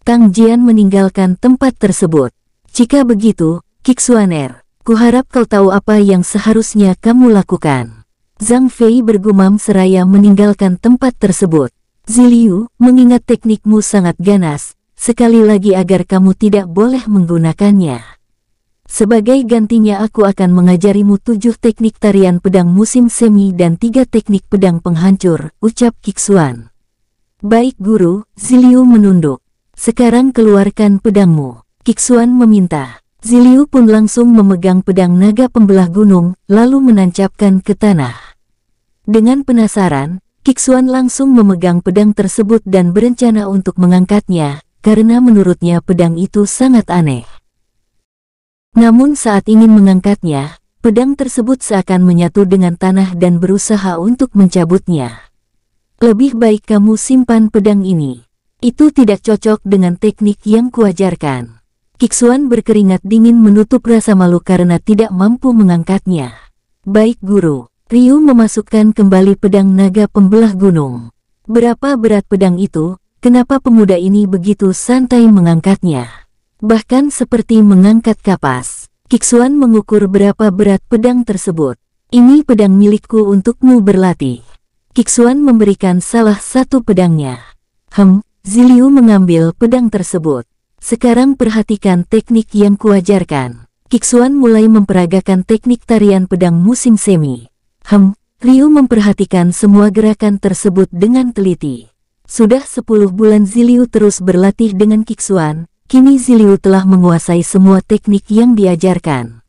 Kang Jian meninggalkan tempat tersebut. Jika begitu, Qixuaner, kuharap kau tahu apa yang seharusnya kamu lakukan. Zhang Fei bergumam seraya meninggalkan tempat tersebut. Ziliu, mengingat teknikmu sangat ganas, sekali lagi agar kamu tidak boleh menggunakannya. Sebagai gantinya aku akan mengajarimu 7 teknik tarian pedang musim semi dan 3 teknik pedang penghancur, ucap Qixuan. Baik guru, Ziliu menunduk. Sekarang keluarkan pedangmu, Qixuan meminta. Ziliu pun langsung memegang pedang naga pembelah gunung, lalu menancapkan ke tanah. Dengan penasaran, Qixuan langsung memegang pedang tersebut dan berencana untuk mengangkatnya, karena menurutnya pedang itu sangat aneh. Namun saat ingin mengangkatnya, pedang tersebut seakan menyatu dengan tanah dan berusaha untuk mencabutnya. Lebih baik kamu simpan pedang ini. Itu tidak cocok dengan teknik yang kuajarkan. Qixuan berkeringat dingin menutup rasa malu karena tidak mampu mengangkatnya. Baik guru, Ryu memasukkan kembali pedang naga pembelah gunung. Berapa berat pedang itu? Kenapa pemuda ini begitu santai mengangkatnya? Bahkan seperti mengangkat kapas. Qixuan mengukur berapa berat pedang tersebut. Ini pedang milikku untukmu berlatih. Qixuan memberikan salah satu pedangnya. Ziliu mengambil pedang tersebut. Sekarang perhatikan teknik yang kuajarkan. Qixuan mulai memperagakan teknik tarian pedang musim semi. Ryu memperhatikan semua gerakan tersebut dengan teliti. Sudah 10 bulan Ziliu terus berlatih dengan Qixuan. Kini Ziliu telah menguasai semua teknik yang diajarkan.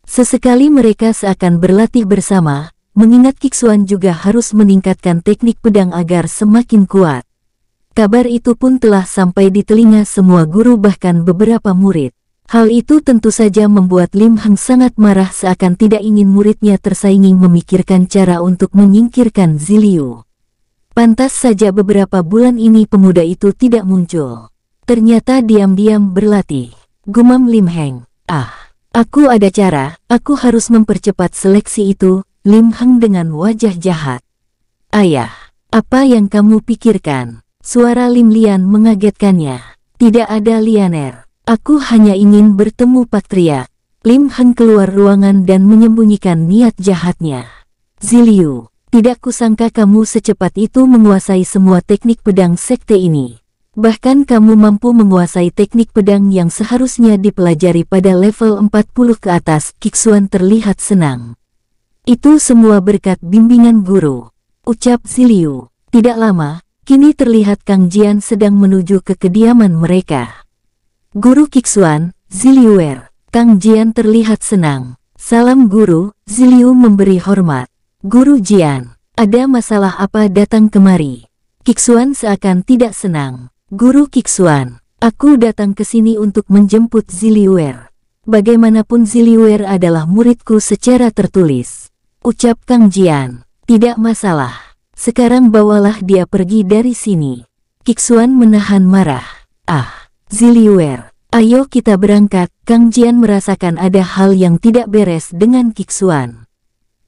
Sesekali mereka seakan berlatih bersama, mengingat Qixuan juga harus meningkatkan teknik pedang agar semakin kuat. Kabar itu pun telah sampai di telinga semua guru bahkan beberapa murid. Hal itu tentu saja membuat Lim Heng sangat marah seakan tidak ingin muridnya tersaingi memikirkan cara untuk menyingkirkan Ziliu. Pantas saja beberapa bulan ini pemuda itu tidak muncul. Ternyata diam-diam berlatih. Gumam Lim Heng. Aku ada cara, aku harus mempercepat seleksi itu. Lim Heng dengan wajah jahat. Ayah, apa yang kamu pikirkan? Suara Lim Lian mengagetkannya. Tidak ada Lianer. Aku hanya ingin bertemu Patriark. Lim Heng keluar ruangan dan menyembunyikan niat jahatnya. Ziliu, tidak kusangka kamu secepat itu menguasai semua teknik pedang sekte ini. Bahkan kamu mampu menguasai teknik pedang yang seharusnya dipelajari pada level 40 ke atas. Qixuan terlihat senang. Itu semua berkat bimbingan guru, ucap Ziliu. Tidak lama, kini terlihat Kang Jian sedang menuju ke kediaman mereka. Guru Qixuan, Ziliuer. Kang Jian terlihat senang. Salam guru, Ziliu memberi hormat. Guru Jian, ada masalah apa datang kemari? Qixuan seakan tidak senang. Guru Qixuan, aku datang ke sini untuk menjemput Ziliuer. Bagaimanapun Ziliuer adalah muridku secara tertulis. Ucap Kang Jian, tidak masalah. Sekarang bawalah dia pergi dari sini. Qixuan menahan marah. Ziliuer, ayo kita berangkat. Kang Jian merasakan ada hal yang tidak beres dengan Qixuan.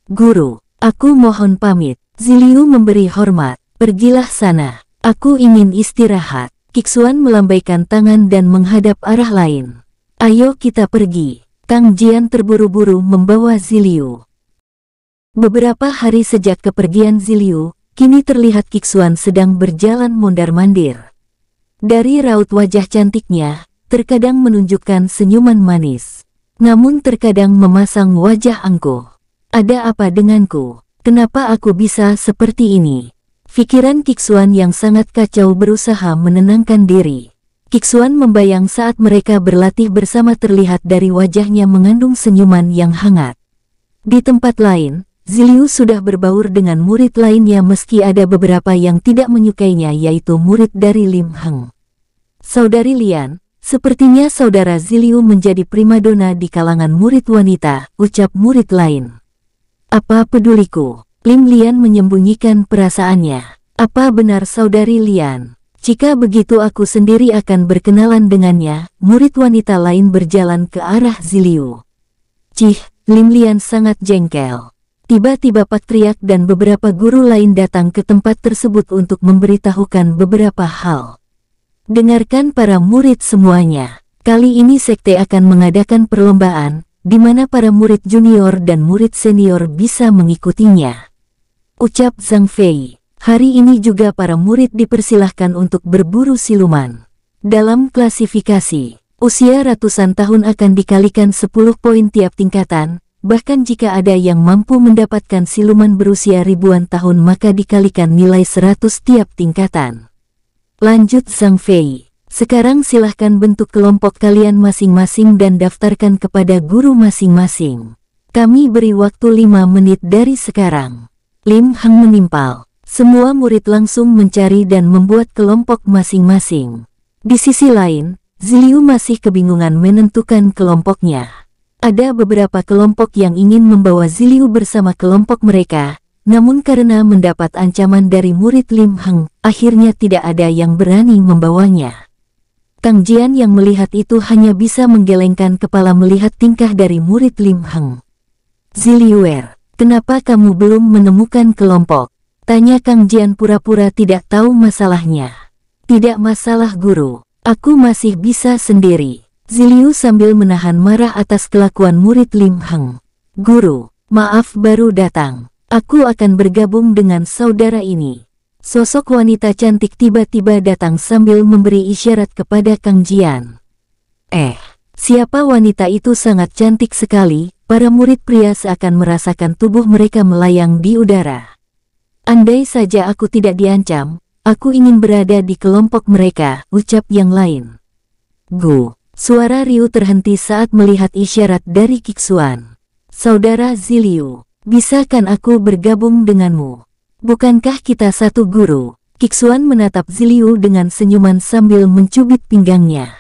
Guru, aku mohon pamit. Ziliu memberi hormat. Pergilah sana. Aku ingin istirahat. Qixuan melambaikan tangan dan menghadap arah lain. Ayo kita pergi. Kang Jian terburu-buru membawa Ziliu. Beberapa hari sejak kepergian Ziliu, kini terlihat Kixuan sedang berjalan mondar-mandir. Dari raut wajah cantiknya, terkadang menunjukkan senyuman manis. Namun terkadang memasang wajah angkuh. Ada apa denganku? Kenapa aku bisa seperti ini? Pikiran Kixuan yang sangat kacau berusaha menenangkan diri. Kixuan membayang saat mereka berlatih bersama terlihat dari wajahnya mengandung senyuman yang hangat. Di tempat lain, Ziliu sudah berbaur dengan murid lainnya meski ada beberapa yang tidak menyukainya yaitu murid dari Lim Heng. Saudari Lian, sepertinya saudara Ziliu menjadi primadona di kalangan murid wanita, ucap murid lain. Apa peduliku? Lim Lian menyembunyikan perasaannya. Apa benar saudari Lian? Jika begitu aku sendiri akan berkenalan dengannya. Murid wanita lain berjalan ke arah Ziliu. Cih, Lim Lian sangat jengkel. Tiba-tiba Pak Triak dan beberapa guru lain datang ke tempat tersebut untuk memberitahukan beberapa hal. Dengarkan para murid semuanya. Kali ini sekte akan mengadakan perlombaan, di mana para murid junior dan murid senior bisa mengikutinya. Ucap Zhang Fei. Hari ini juga para murid dipersilahkan untuk berburu siluman. Dalam klasifikasi, usia ratusan tahun akan dikalikan 10 poin tiap tingkatan. Bahkan jika ada yang mampu mendapatkan siluman berusia ribuan tahun maka dikalikan nilai 100 tiap tingkatan. Lanjut Zhang Fei. Sekarang silahkan bentuk kelompok kalian masing-masing dan daftarkan kepada guru masing-masing. Kami beri waktu 5 menit dari sekarang. Lim Heng menimpal. Semua murid langsung mencari dan membuat kelompok masing-masing. Di sisi lain, Ziliu masih kebingungan menentukan kelompoknya. Ada beberapa kelompok yang ingin membawa Ziliu bersama kelompok mereka, namun karena mendapat ancaman dari murid Lim Heng, akhirnya tidak ada yang berani membawanya. Kang Jian yang melihat itu hanya bisa menggelengkan kepala melihat tingkah dari murid Lim Heng. Ziliuer, kenapa kamu belum menemukan kelompok? Tanya Kang Jian pura-pura tidak tahu masalahnya. Tidak masalah guru, aku masih bisa sendiri. Ziliu sambil menahan marah atas kelakuan murid Lim Heng. Guru, maaf baru datang. Aku akan bergabung dengan saudara ini. Sosok wanita cantik tiba-tiba datang sambil memberi isyarat kepada Kang Jian. Siapa wanita itu sangat cantik sekali, para murid pria seakan merasakan tubuh mereka melayang di udara. Andai saja aku tidak diancam, aku ingin berada di kelompok mereka, ucap yang lain. Suara Ryu terhenti saat melihat isyarat dari Kixuan. Saudara Ziliu, bisakah aku bergabung denganmu? Bukankah kita satu guru? Kixuan menatap Ziliu dengan senyuman sambil mencubit pinggangnya.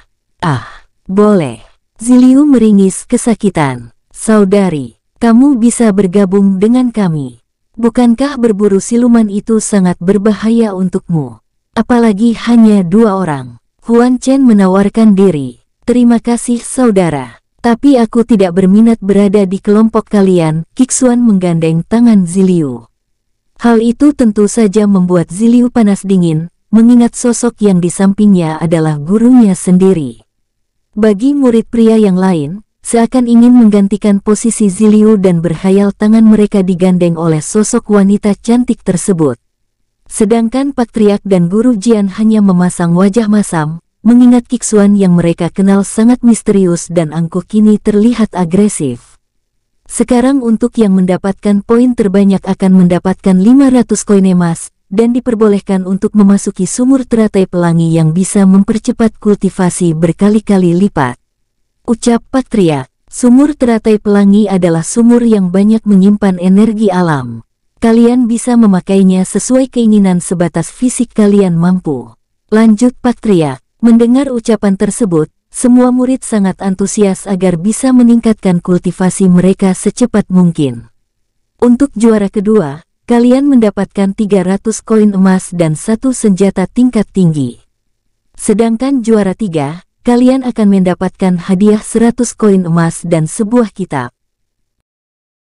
Boleh. Ziliu meringis kesakitan. Saudari, kamu bisa bergabung dengan kami. Bukankah berburu siluman itu sangat berbahaya untukmu? Apalagi hanya 2 orang. Huan Chen menawarkan diri. Terima kasih saudara, tapi aku tidak berminat berada di kelompok kalian. Kixuan menggandeng tangan Ziliu. Hal itu tentu saja membuat Ziliu panas dingin, mengingat sosok yang di sampingnya adalah gurunya sendiri. Bagi murid pria yang lain, seakan ingin menggantikan posisi Ziliu dan berkhayal tangan mereka digandeng oleh sosok wanita cantik tersebut. Sedangkan Pak Triak dan Guru Jian hanya memasang wajah masam, mengingat Kixuan yang mereka kenal sangat misterius dan angkuh kini terlihat agresif. Sekarang untuk yang mendapatkan poin terbanyak akan mendapatkan 500 koin emas, dan diperbolehkan untuk memasuki sumur teratai pelangi yang bisa mempercepat kultivasi berkali-kali lipat. Ucap Pak Triak, sumur teratai pelangi adalah sumur yang banyak menyimpan energi alam. Kalian bisa memakainya sesuai keinginan sebatas fisik kalian mampu. Lanjut Pak Triak. Mendengar ucapan tersebut, semua murid sangat antusias agar bisa meningkatkan kultivasi mereka secepat mungkin. Untuk juara kedua, kalian mendapatkan 300 koin emas dan 1 senjata tingkat tinggi. Sedangkan juara 3, kalian akan mendapatkan hadiah 100 koin emas dan sebuah kitab.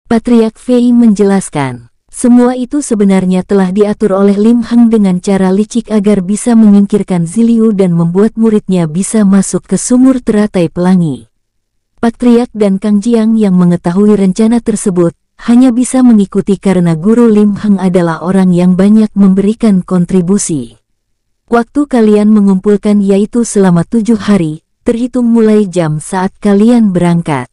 Patriark Fei menjelaskan. Semua itu sebenarnya telah diatur oleh Lim Heng dengan cara licik agar bisa menyingkirkan Ziliu dan membuat muridnya bisa masuk ke sumur teratai pelangi. Pak Triak dan Kang Jiang yang mengetahui rencana tersebut, hanya bisa mengikuti karena Guru Lim Heng adalah orang yang banyak memberikan kontribusi. Waktu kalian mengumpulkan yaitu selama 7 hari, terhitung mulai jam saat kalian berangkat.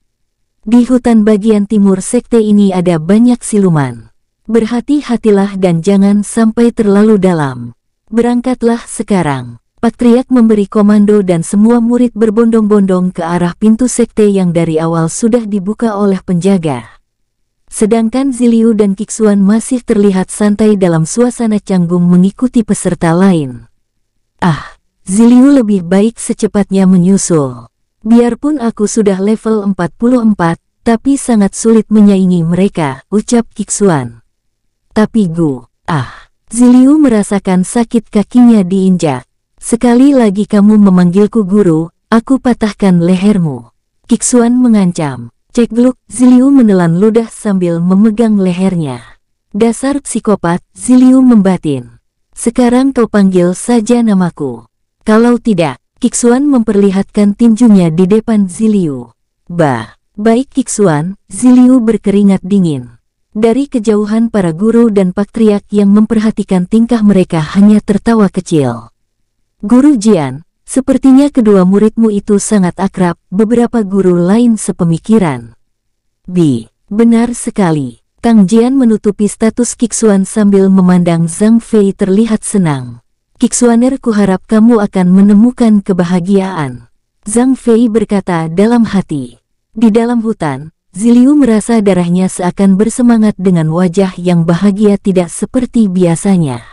Di hutan bagian timur sekte ini ada banyak siluman. Berhati-hatilah dan jangan sampai terlalu dalam. Berangkatlah sekarang. Patriark memberi komando dan semua murid berbondong-bondong ke arah pintu sekte yang dari awal sudah dibuka oleh penjaga. Sedangkan Ziliu dan Kixuan masih terlihat santai dalam suasana canggung mengikuti peserta lain. Ziliu lebih baik secepatnya menyusul. Biarpun aku sudah level 44, tapi sangat sulit menyaingi mereka, ucap Kixuan. Tapi Ziliu merasakan sakit kakinya diinjak. Sekali lagi kamu memanggilku guru, aku patahkan lehermu. Kixuan mengancam. Cegluk, Ziliu menelan ludah sambil memegang lehernya. Dasar psikopat, Ziliu membatin. Sekarang kau panggil saja namaku. Kalau tidak, Kixuan memperlihatkan tinjunya di depan Ziliu. Baik Kixuan, Ziliu berkeringat dingin. Dari kejauhan para guru dan patriark yang memperhatikan tingkah mereka hanya tertawa kecil. Guru Jian, sepertinya kedua muridmu itu sangat akrab, beberapa guru lain sepemikiran. Benar sekali. Kang Jian menutupi status Kixuan sambil memandang Zhang Fei terlihat senang. Kixuaner, kuharap kamu akan menemukan kebahagiaan. Zhang Fei berkata dalam hati. Di dalam hutan, Ziliu merasa darahnya seakan bersemangat dengan wajah yang bahagia tidak seperti biasanya.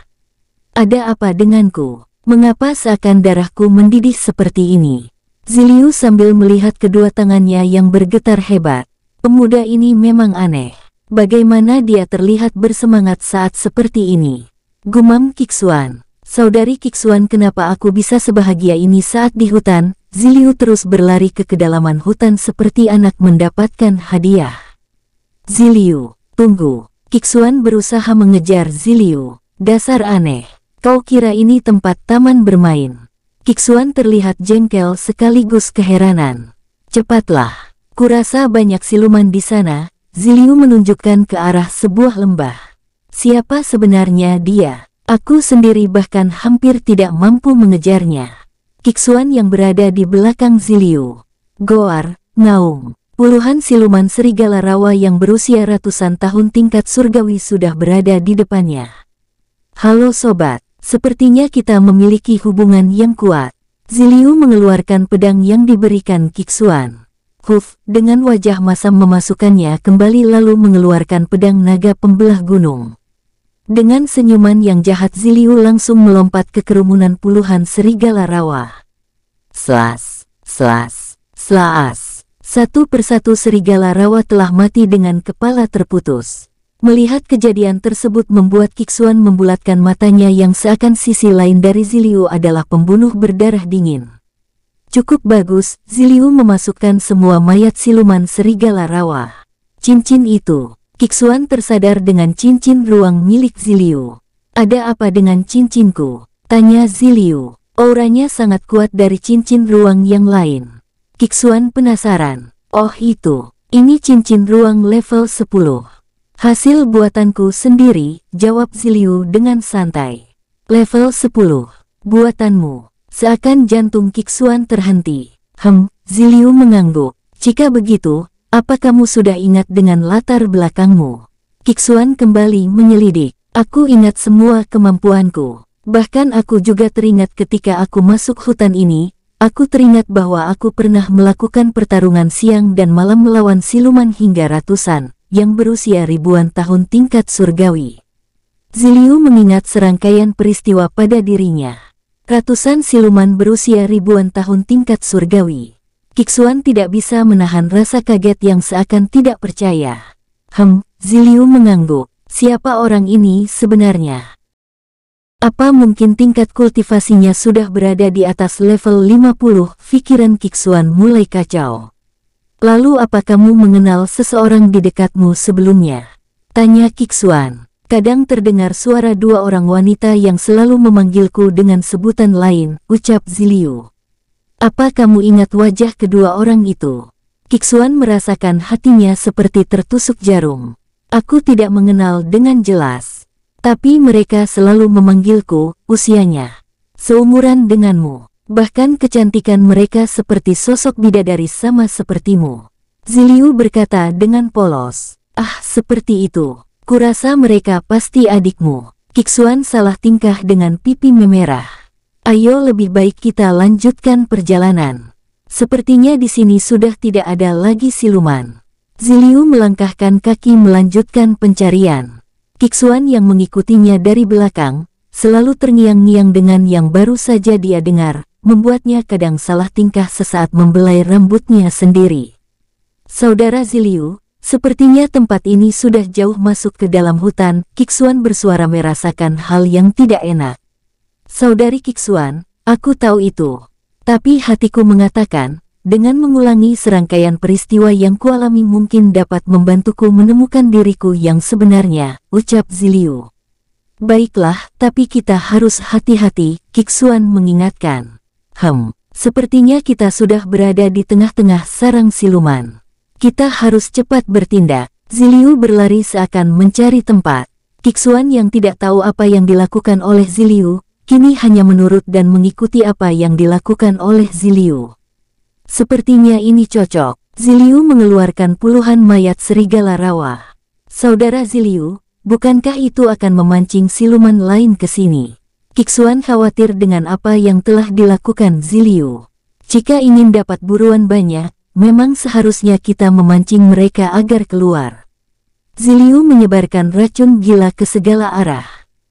Ada apa denganku? Mengapa seakan darahku mendidih seperti ini? Ziliu sambil melihat kedua tangannya yang bergetar hebat. Pemuda ini memang aneh. Bagaimana dia terlihat bersemangat saat seperti ini? Gumam Kixuan. Saudari Kixuan, kenapa aku bisa sebahagia ini saat di hutan? Ziliu terus berlari ke kedalaman hutan seperti anak mendapatkan hadiah. Ziliu, tunggu. Kixuan berusaha mengejar Ziliu. Dasar aneh. Kau kira ini tempat taman bermain? Kixuan terlihat jengkel sekaligus keheranan. Cepatlah. Kurasa banyak siluman di sana. Ziliu menunjukkan ke arah sebuah lembah. Siapa sebenarnya dia? Aku sendiri bahkan hampir tidak mampu mengejarnya. Kixuan yang berada di belakang Ziliu. Goar, ngaung. Puluhan siluman serigala rawa yang berusia ratusan tahun tingkat surgawi sudah berada di depannya. Halo sobat, sepertinya kita memiliki hubungan yang kuat. Ziliu mengeluarkan pedang yang diberikan Kixuan. Dengan wajah masam memasukkannya kembali lalu mengeluarkan pedang naga pembelah gunung. Dengan senyuman yang jahat Ziliu langsung melompat ke kerumunan puluhan serigala rawa. Slas. Satu persatu serigala rawa telah mati dengan kepala terputus. Melihat kejadian tersebut membuat Kixuan membulatkan matanya yang seakan sisi lain dari Ziliu adalah pembunuh berdarah dingin. Cukup bagus, Ziliu memasukkan semua mayat siluman serigala rawa. Cincin itu. Kixuan tersadar dengan cincin ruang milik Ziliu. Ada apa dengan cincinku? Tanya Ziliu. Auranya sangat kuat dari cincin ruang yang lain. Kixuan penasaran. Oh itu, ini cincin ruang level 10. Hasil buatanku sendiri, jawab Ziliu dengan santai. Level 10, buatanmu. Seakan jantung Kixuan terhenti. Ziliu mengangguk. Jika begitu, apa kamu sudah ingat dengan latar belakangmu? Kixuan kembali menyelidik. Aku ingat semua kemampuanku. Bahkan aku juga teringat ketika aku masuk hutan ini, aku teringat bahwa aku pernah melakukan pertarungan siang dan malam melawan siluman hingga ratusan, yang berusia ribuan tahun tingkat surgawi. Ziliu mengingat serangkaian peristiwa pada dirinya. Ratusan siluman berusia ribuan tahun tingkat surgawi. Kixuan tidak bisa menahan rasa kaget yang seakan tidak percaya. Ziliu mengangguk. Siapa orang ini sebenarnya? Apa mungkin tingkat kultivasinya sudah berada di atas level 50? Pikiran Kixuan mulai kacau. Lalu apa kamu mengenal seseorang di dekatmu sebelumnya? Tanya Kixuan. Kadang terdengar suara dua orang wanita yang selalu memanggilku dengan sebutan lain, ucap Ziliu. Apa kamu ingat wajah kedua orang itu? Kixuan merasakan hatinya seperti tertusuk jarum. Aku tidak mengenal dengan jelas. Tapi mereka selalu memanggilku, usianya seumuran denganmu. Bahkan kecantikan mereka seperti sosok bidadari sama sepertimu. Ziliu berkata dengan polos. Ah, seperti itu. Kurasa mereka pasti adikmu. Kiksuan salah tingkah dengan pipi memerah. Ayo lebih baik kita lanjutkan perjalanan. Sepertinya di sini sudah tidak ada lagi siluman. Ziliu melangkahkan kaki melanjutkan pencarian. Kiksuan yang mengikutinya dari belakang, selalu terngiang-ngiang dengan yang baru saja dia dengar, membuatnya kadang salah tingkah sesaat membelai rambutnya sendiri. Saudara Ziliu, sepertinya tempat ini sudah jauh masuk ke dalam hutan. Kiksuan bersuara merasakan hal yang tidak enak. Saudari Kiksuan, aku tahu itu. Tapi hatiku mengatakan, dengan mengulangi serangkaian peristiwa yang kualami mungkin dapat membantuku menemukan diriku yang sebenarnya, ucap Ziliu. Baiklah, tapi kita harus hati-hati, Kiksuan mengingatkan. Sepertinya kita sudah berada di tengah-tengah sarang siluman. Kita harus cepat bertindak. Ziliu berlari seakan mencari tempat. Kiksuan yang tidak tahu apa yang dilakukan oleh Ziliu, kini hanya menurut dan mengikuti apa yang dilakukan oleh Ziliu. Sepertinya ini cocok. Ziliu mengeluarkan puluhan mayat serigala rawa. Saudara Ziliu, bukankah itu akan memancing siluman lain ke sini? Kiksuan khawatir dengan apa yang telah dilakukan Ziliu. Jika ingin dapat buruan banyak, memang seharusnya kita memancing mereka agar keluar. Ziliu menyebarkan racun gila ke segala arah.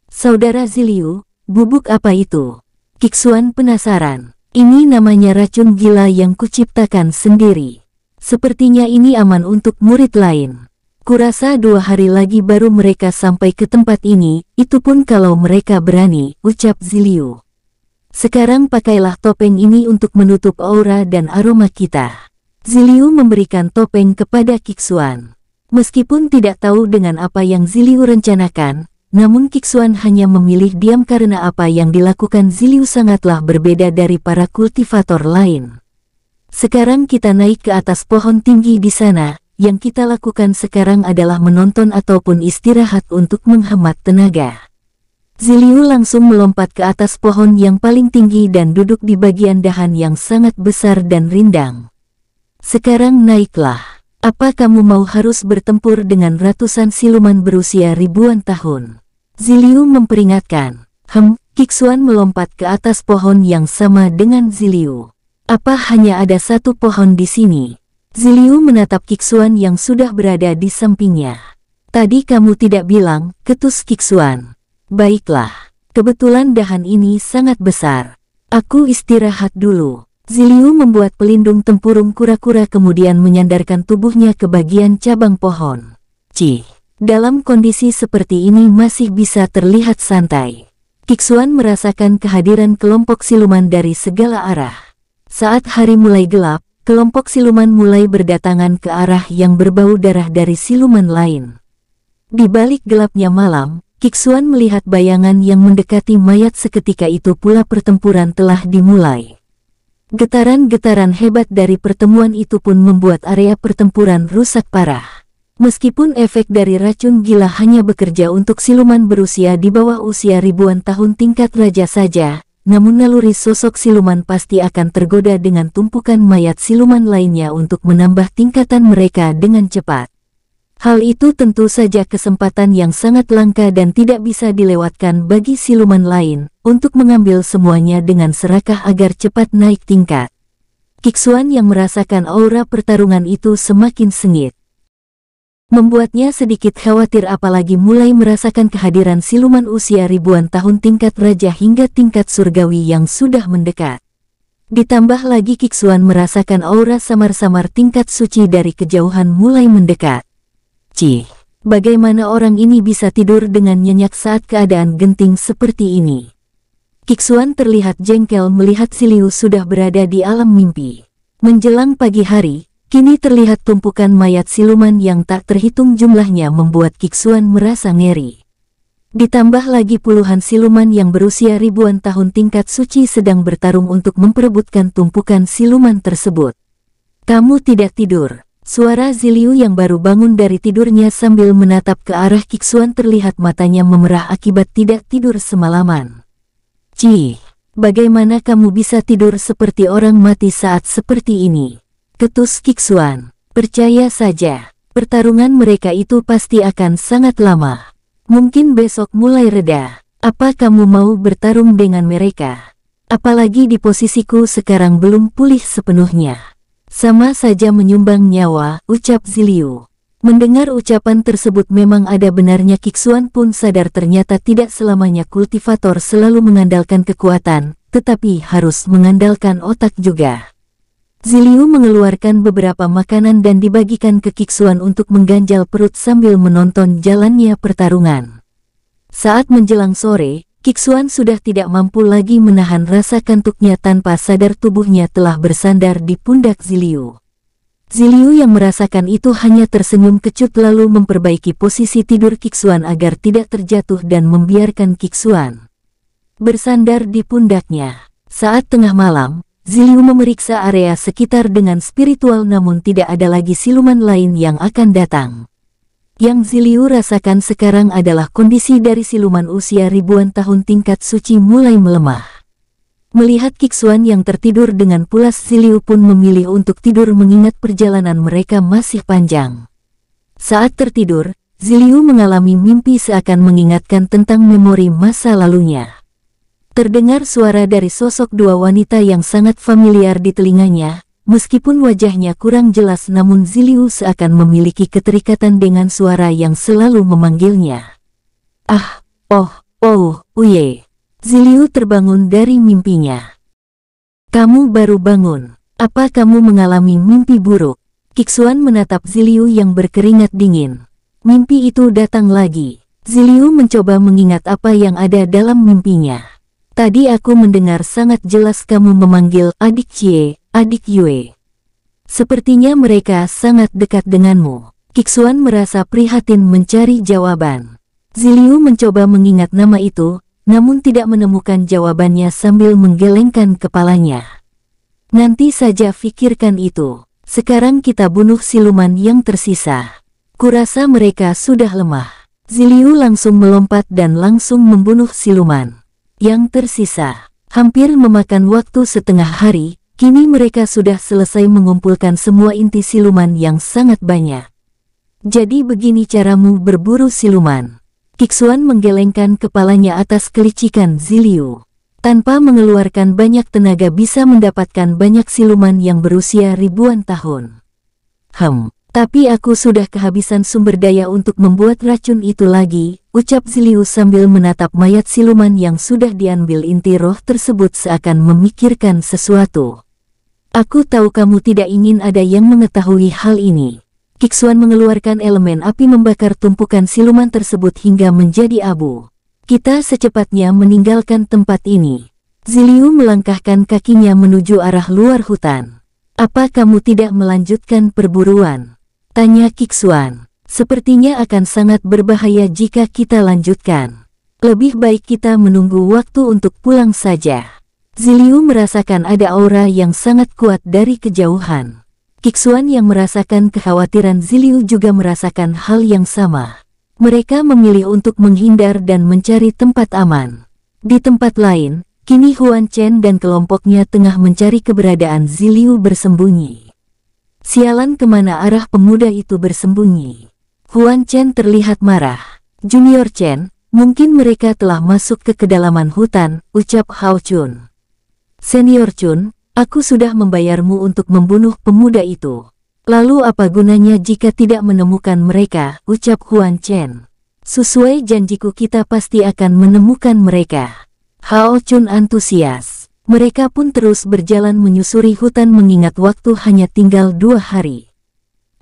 Saudara Ziliu, bubuk apa itu? Kiksuan penasaran. Ini namanya racun gila yang kuciptakan sendiri. Sepertinya ini aman untuk murid lain. Kurasa 2 hari lagi baru mereka sampai ke tempat ini, itu pun kalau mereka berani, ucap Ziliu. Sekarang pakailah topeng ini untuk menutup aura dan aroma kita. Ziliu memberikan topeng kepada Kiksuan. Meskipun tidak tahu dengan apa yang Ziliu rencanakan, namun Kiksuan hanya memilih diam karena apa yang dilakukan Ziliu sangatlah berbeda dari para kultivator lain. Sekarang kita naik ke atas pohon tinggi di sana. Yang kita lakukan sekarang adalah menonton ataupun istirahat untuk menghemat tenaga. Ziliu langsung melompat ke atas pohon yang paling tinggi dan duduk di bagian dahan yang sangat besar dan rindang. Sekarang naiklah. Apa kamu mau harus bertempur dengan ratusan siluman berusia ribuan tahun? Ziliu memperingatkan. Kiksuan melompat ke atas pohon yang sama dengan Ziliu. Apa hanya ada satu pohon di sini? Ziliu menatap Kiksuan yang sudah berada di sampingnya. Tadi kamu tidak bilang, ketus Kiksuan. Baiklah, kebetulan dahan ini sangat besar. Aku istirahat dulu. Ziliu membuat pelindung tempurung kura-kura kemudian menyandarkan tubuhnya ke bagian cabang pohon. Dalam kondisi seperti ini masih bisa terlihat santai. Kiksuan merasakan kehadiran kelompok siluman dari segala arah. Saat hari mulai gelap, kelompok siluman mulai berdatangan ke arah yang berbau darah dari siluman lain. Di balik gelapnya malam, Kiksuan melihat bayangan yang mendekati mayat. Seketika itu pula pertempuran telah dimulai. Getaran-getaran hebat dari pertemuan itu pun membuat area pertempuran rusak parah. Meskipun efek dari racun gila hanya bekerja untuk siluman berusia di bawah usia ribuan tahun tingkat raja saja, namun naluri sosok siluman pasti akan tergoda dengan tumpukan mayat siluman lainnya untuk menambah tingkatan mereka dengan cepat. Hal itu tentu saja kesempatan yang sangat langka dan tidak bisa dilewatkan bagi siluman lain untuk mengambil semuanya dengan serakah agar cepat naik tingkat. Kiksuan yang merasakan aura pertarungan itu semakin sengit. Membuatnya sedikit khawatir apalagi mulai merasakan kehadiran siluman usia ribuan tahun tingkat raja hingga tingkat surgawi yang sudah mendekat. Ditambah lagi Kiksuan merasakan aura samar-samar tingkat suci dari kejauhan mulai mendekat. Bagaimana orang ini bisa tidur dengan nyenyak saat keadaan genting seperti ini? Kiksuan terlihat jengkel melihat Ziliu sudah berada di alam mimpi. Menjelang pagi hari, kini terlihat tumpukan mayat siluman yang tak terhitung jumlahnya membuat Kiksuan merasa ngeri. Ditambah lagi puluhan siluman yang berusia ribuan tahun tingkat suci sedang bertarung untuk memperebutkan tumpukan siluman tersebut. Kamu tidak tidur. Suara Ziliu yang baru bangun dari tidurnya sambil menatap ke arah Kiksuan terlihat matanya memerah akibat tidak tidur semalaman. "Cih, bagaimana kamu bisa tidur seperti orang mati saat seperti ini?" ketus Kiksuan. "Percaya saja, pertarungan mereka itu pasti akan sangat lama. Mungkin besok mulai reda. Apa kamu mau bertarung dengan mereka? Apalagi di posisiku sekarang belum pulih sepenuhnya. Sama saja menyumbang nyawa," ucap Ziliu. Mendengar ucapan tersebut memang ada benarnya. Kiksuan pun sadar ternyata tidak selamanya kultivator selalu mengandalkan kekuatan, tetapi harus mengandalkan otak juga. Ziliu mengeluarkan beberapa makanan dan dibagikan ke Kiksuan untuk mengganjal perut sambil menonton jalannya pertarungan. Saat menjelang sore, Kiksuan sudah tidak mampu lagi menahan rasa kantuknya. Tanpa sadar tubuhnya telah bersandar di pundak Ziliu. Ziliu yang merasakan itu hanya tersenyum kecut lalu memperbaiki posisi tidur Kiksuan agar tidak terjatuh dan membiarkan Kiksuan bersandar di pundaknya. Saat tengah malam, Ziliu memeriksa area sekitar dengan spiritual namun tidak ada lagi siluman lain yang akan datang. Yang Ziliu rasakan sekarang adalah kondisi dari siluman usia ribuan tahun tingkat suci mulai melemah. Melihat Kiksuan yang tertidur dengan pulas, Ziliu pun memilih untuk tidur mengingat perjalanan mereka masih panjang. Saat tertidur, Ziliu mengalami mimpi seakan mengingatkan tentang memori masa lalunya. Terdengar suara dari sosok dua wanita yang sangat familiar di telinganya. Meskipun wajahnya kurang jelas namun Ziliu seakan memiliki keterikatan dengan suara yang selalu memanggilnya. "Ah, uye." Ziliu terbangun dari mimpinya. "Kamu baru bangun. Apa kamu mengalami mimpi buruk?" Kiksuan menatap Ziliu yang berkeringat dingin. Mimpi itu datang lagi. Ziliu mencoba mengingat apa yang ada dalam mimpinya. "Tadi aku mendengar sangat jelas kamu memanggil adik Cie, adik Yue. Sepertinya mereka sangat dekat denganmu." Kiksuan merasa prihatin mencari jawaban. Ziliu mencoba mengingat nama itu, namun tidak menemukan jawabannya sambil menggelengkan kepalanya. "Nanti saja pikirkan itu. Sekarang kita bunuh siluman yang tersisa. Kurasa mereka sudah lemah." Ziliu langsung melompat dan langsung membunuh siluman yang tersisa. Hampir memakan waktu setengah hari. Kini mereka sudah selesai mengumpulkan semua inti siluman yang sangat banyak. "Jadi begini caramu berburu siluman?" Kiksuan menggelengkan kepalanya atas kelicikan Ziliu. Tanpa mengeluarkan banyak tenaga bisa mendapatkan banyak siluman yang berusia ribuan tahun. Tapi aku sudah kehabisan sumber daya untuk membuat racun itu lagi," ucap Ziliu sambil menatap mayat siluman yang sudah diambil inti roh tersebut seakan memikirkan sesuatu. "Aku tahu kamu tidak ingin ada yang mengetahui hal ini." Kiksuan mengeluarkan elemen api membakar tumpukan siluman tersebut hingga menjadi abu. "Kita secepatnya meninggalkan tempat ini." Ziliu melangkahkan kakinya menuju arah luar hutan. "Apa kamu tidak melanjutkan perburuan?" tanya Kiksuan. "Sepertinya akan sangat berbahaya jika kita lanjutkan. Lebih baik kita menunggu waktu untuk pulang saja." Ziliu merasakan ada aura yang sangat kuat dari kejauhan. Kiksuan yang merasakan kekhawatiran Ziliu juga merasakan hal yang sama. Mereka memilih untuk menghindar dan mencari tempat aman. Di tempat lain, kini Huan Chen dan kelompoknya tengah mencari keberadaan Ziliu bersembunyi. Sialan, kemana arah pemuda itu bersembunyi? Huan Chen terlihat marah. "Junior Chen, mungkin mereka telah masuk ke kedalaman hutan," ucap Hao Chun. "Senior Chun, aku sudah membayarmu untuk membunuh pemuda itu. Lalu apa gunanya jika tidak menemukan mereka?" ucap Huan Chen. "Sesuai janjiku kita pasti akan menemukan mereka." Hao Chun antusias. Mereka pun terus berjalan menyusuri hutan mengingat waktu hanya tinggal 2 hari.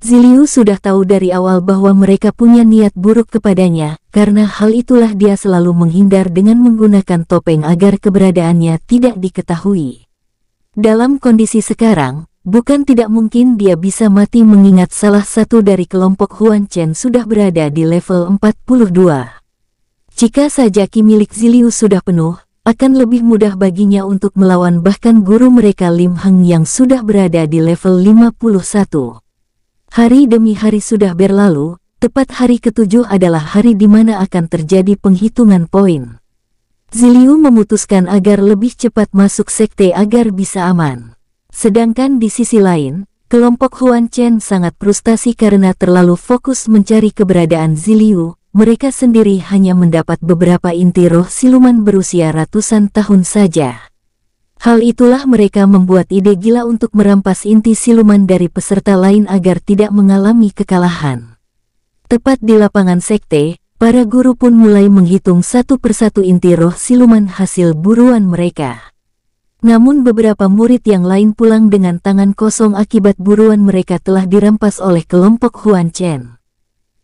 Ziliu sudah tahu dari awal bahwa mereka punya niat buruk kepadanya, karena hal itulah dia selalu menghindar dengan menggunakan topeng agar keberadaannya tidak diketahui. Dalam kondisi sekarang, bukan tidak mungkin dia bisa mati mengingat salah satu dari kelompok Huan Chen sudah berada di level 42. Jika saja ki milik Ziliu sudah penuh, akan lebih mudah baginya untuk melawan bahkan guru mereka Lim Heng yang sudah berada di level 51. Hari demi hari sudah berlalu, tepat hari ketujuh adalah hari di mana akan terjadi penghitungan poin. Ziliu memutuskan agar lebih cepat masuk sekte agar bisa aman. Sedangkan di sisi lain, kelompok Huan Chen sangat frustasi karena terlalu fokus mencari keberadaan Ziliu. Mereka sendiri hanya mendapat beberapa inti roh siluman berusia ratusan tahun saja. Hal itulah mereka membuat ide gila untuk merampas inti siluman dari peserta lain agar tidak mengalami kekalahan. Tepat di lapangan sekte, para guru pun mulai menghitung satu persatu inti roh siluman hasil buruan mereka. Namun beberapa murid yang lain pulang dengan tangan kosong akibat buruan mereka telah dirampas oleh kelompok Huan Chen.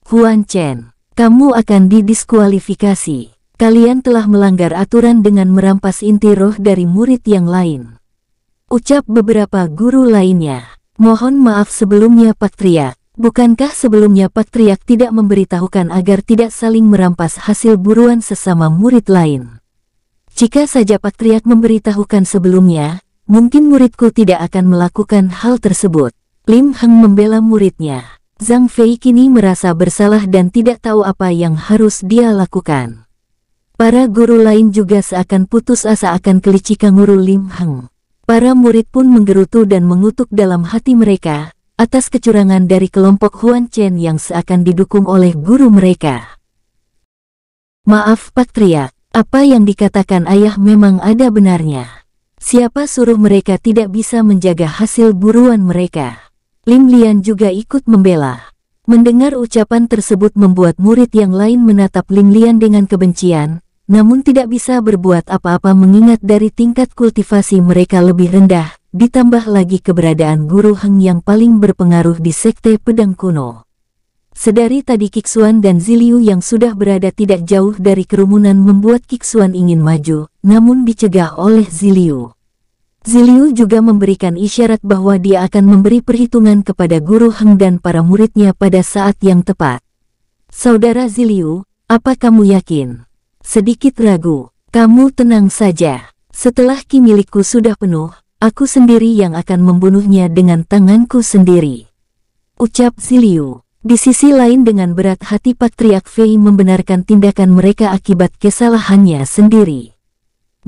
Huan Chen, kamu akan didiskualifikasi. Kalian telah melanggar aturan dengan merampas inti roh dari murid yang lain. Ucap beberapa guru lainnya. Mohon maaf sebelumnya Pak Triak. Bukankah sebelumnya Pak Triak tidak memberitahukan agar tidak saling merampas hasil buruan sesama murid lain? Jika saja Pak Triak memberitahukan sebelumnya, mungkin muridku tidak akan melakukan hal tersebut. Lim Heng membela muridnya. Zhang Fei kini merasa bersalah dan tidak tahu apa yang harus dia lakukan. Para guru lain juga seakan putus asa akan kelicikan guru Lim Heng. Para murid pun menggerutu dan mengutuk dalam hati mereka atas kecurangan dari kelompok Huan Chen yang seakan didukung oleh guru mereka. Maaf Pak Triak, apa yang dikatakan ayah memang ada benarnya. Siapa suruh mereka tidak bisa menjaga hasil buruan mereka? Lim Lian juga ikut membela. Mendengar ucapan tersebut membuat murid yang lain menatap Lim Lian dengan kebencian, namun tidak bisa berbuat apa-apa mengingat dari tingkat kultivasi mereka lebih rendah, ditambah lagi keberadaan guru Heng yang paling berpengaruh di sekte pedang kuno. Sedari tadi Kixuan dan Ziliu yang sudah berada tidak jauh dari kerumunan membuat Kixuan ingin maju, namun dicegah oleh Ziliu. Ziliu juga memberikan isyarat bahwa dia akan memberi perhitungan kepada guru Heng dan para muridnya pada saat yang tepat. Saudara Ziliu, apa kamu yakin? Sedikit ragu. Kamu tenang saja. Setelah ki milikku sudah penuh, aku sendiri yang akan membunuhnya dengan tanganku sendiri. Ucap Ziliu. Di sisi lain dengan berat hati Pak Triak Fei membenarkan tindakan mereka akibat kesalahannya sendiri.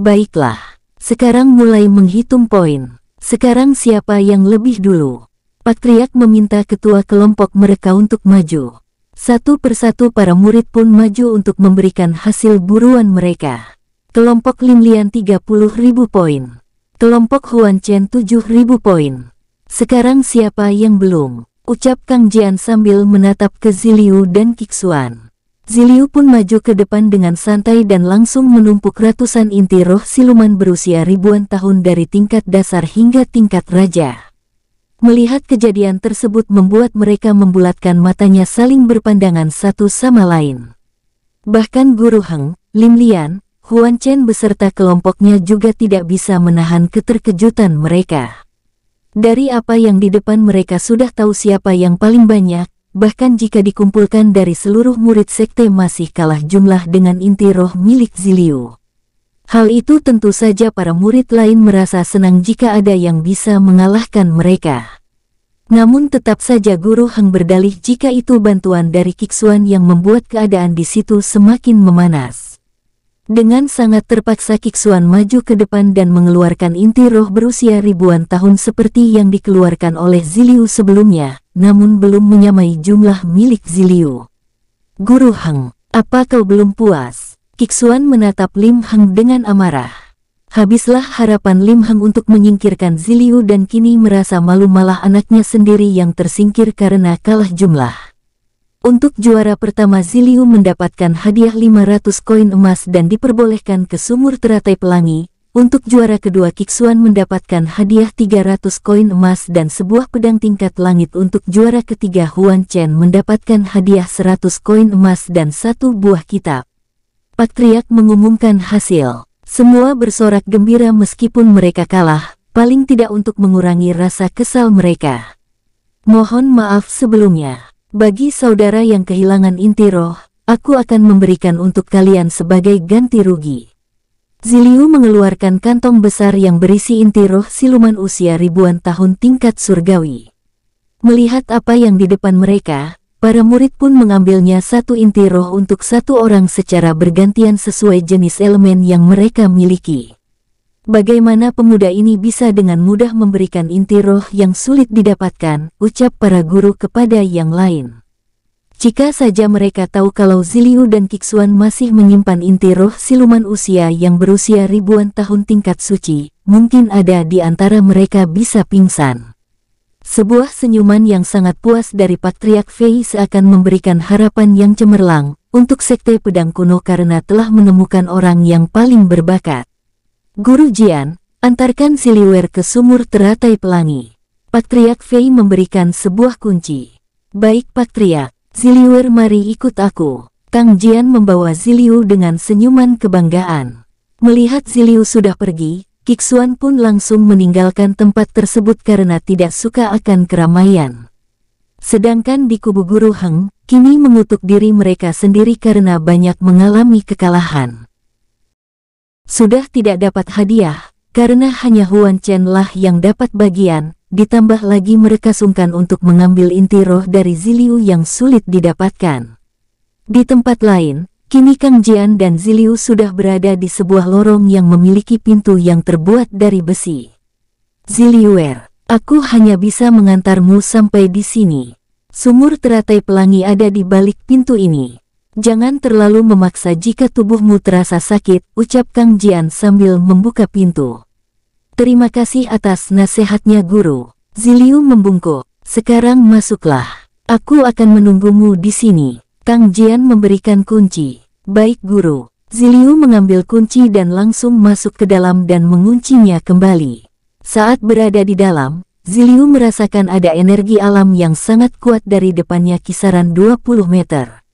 Baiklah. Sekarang mulai menghitung poin. Sekarang siapa yang lebih dulu? Pak Triak meminta ketua kelompok mereka untuk maju. Satu persatu para murid pun maju untuk memberikan hasil buruan mereka. Kelompok Lim Lian 30.000 poin. Kelompok Huan Chen 7.000 poin. Sekarang siapa yang belum? Ucap Kang Jian sambil menatap ke Ziliu dan Kixuan. Ziliu pun maju ke depan dengan santai dan langsung menumpuk ratusan inti roh siluman berusia ribuan tahun dari tingkat dasar hingga tingkat raja. Melihat kejadian tersebut membuat mereka membulatkan matanya saling berpandangan satu sama lain. Bahkan Guru Heng, Lim Lian, Huan Chen beserta kelompoknya juga tidak bisa menahan keterkejutan mereka. Dari apa yang di depan mereka sudah tahu siapa yang paling banyak. Bahkan jika dikumpulkan dari seluruh murid sekte masih kalah jumlah dengan inti roh milik Ziliu. Hal itu tentu saja para murid lain merasa senang jika ada yang bisa mengalahkan mereka. Namun tetap saja Guru Heng berdalih jika itu bantuan dari Kixuan yang membuat keadaan di situ semakin memanas. Dengan sangat terpaksa Kixuan maju ke depan dan mengeluarkan inti roh berusia ribuan tahun seperti yang dikeluarkan oleh Ziliu sebelumnya, namun belum menyamai jumlah milik Ziliu. Guru Heng, apa kau belum puas? Kixuan menatap Lim Heng dengan amarah. Habislah harapan Lim Heng untuk menyingkirkan Ziliu dan kini merasa malu malah anaknya sendiri yang tersingkir karena kalah jumlah. Untuk juara pertama Ziliu mendapatkan hadiah 500 koin emas dan diperbolehkan ke sumur teratai pelangi. Untuk juara kedua Kixuan mendapatkan hadiah 300 koin emas dan sebuah pedang tingkat langit. Untuk juara ketiga Huan Chen mendapatkan hadiah 100 koin emas dan satu buah kitab. Pak Triak mengumumkan hasil. Semua bersorak gembira meskipun mereka kalah, paling tidak untuk mengurangi rasa kesal mereka. Mohon maaf sebelumnya. Bagi saudara yang kehilangan inti roh, aku akan memberikan untuk kalian sebagai ganti rugi. Ziliu mengeluarkan kantong besar yang berisi inti roh siluman usia ribuan tahun tingkat surgawi. Melihat apa yang di depan mereka, para murid pun mengambilnya satu inti roh untuk satu orang secara bergantian sesuai jenis elemen yang mereka miliki. Bagaimana pemuda ini bisa dengan mudah memberikan inti roh yang sulit didapatkan, ucap para guru kepada yang lain. Jika saja mereka tahu kalau Ziliu dan Kixuan masih menyimpan inti roh siluman usia yang berusia ribuan tahun tingkat suci, mungkin ada di antara mereka bisa pingsan. Sebuah senyuman yang sangat puas dari Patriark Fei seakan memberikan harapan yang cemerlang untuk sekte pedang kuno karena telah menemukan orang yang paling berbakat. Guru Jian, antarkan Ziliuer ke sumur teratai pelangi. Patriark Fei memberikan sebuah kunci. Baik Patriark. Ziliuer, mari ikut aku. Kang Jian membawa Ziliu dengan senyuman kebanggaan. Melihat Ziliu sudah pergi, Kixuan pun langsung meninggalkan tempat tersebut karena tidak suka akan keramaian. Sedangkan di kubu Guru Heng, kini mengutuk diri mereka sendiri karena banyak mengalami kekalahan. Sudah tidak dapat hadiah, karena hanya Huan Chen lah yang dapat bagian. Ditambah lagi mereka sungkan untuk mengambil inti roh dari Ziliu yang sulit didapatkan. Di tempat lain, kini Kang Jian dan Ziliu sudah berada di sebuah lorong yang memiliki pintu yang terbuat dari besi. Ziliuer, aku hanya bisa mengantarmu sampai di sini. Sumur teratai pelangi ada di balik pintu ini. Jangan terlalu memaksa jika tubuhmu terasa sakit, ucap Kang Jian sambil membuka pintu. Terima kasih atas nasihatnya guru. Ziliu membungkuk. Sekarang masuklah. Aku akan menunggumu di sini. Kang Jian memberikan kunci. Baik guru. Ziliu mengambil kunci dan langsung masuk ke dalam dan menguncinya kembali. Saat berada di dalam, Ziliu merasakan ada energi alam yang sangat kuat dari depannya kisaran 20 meter.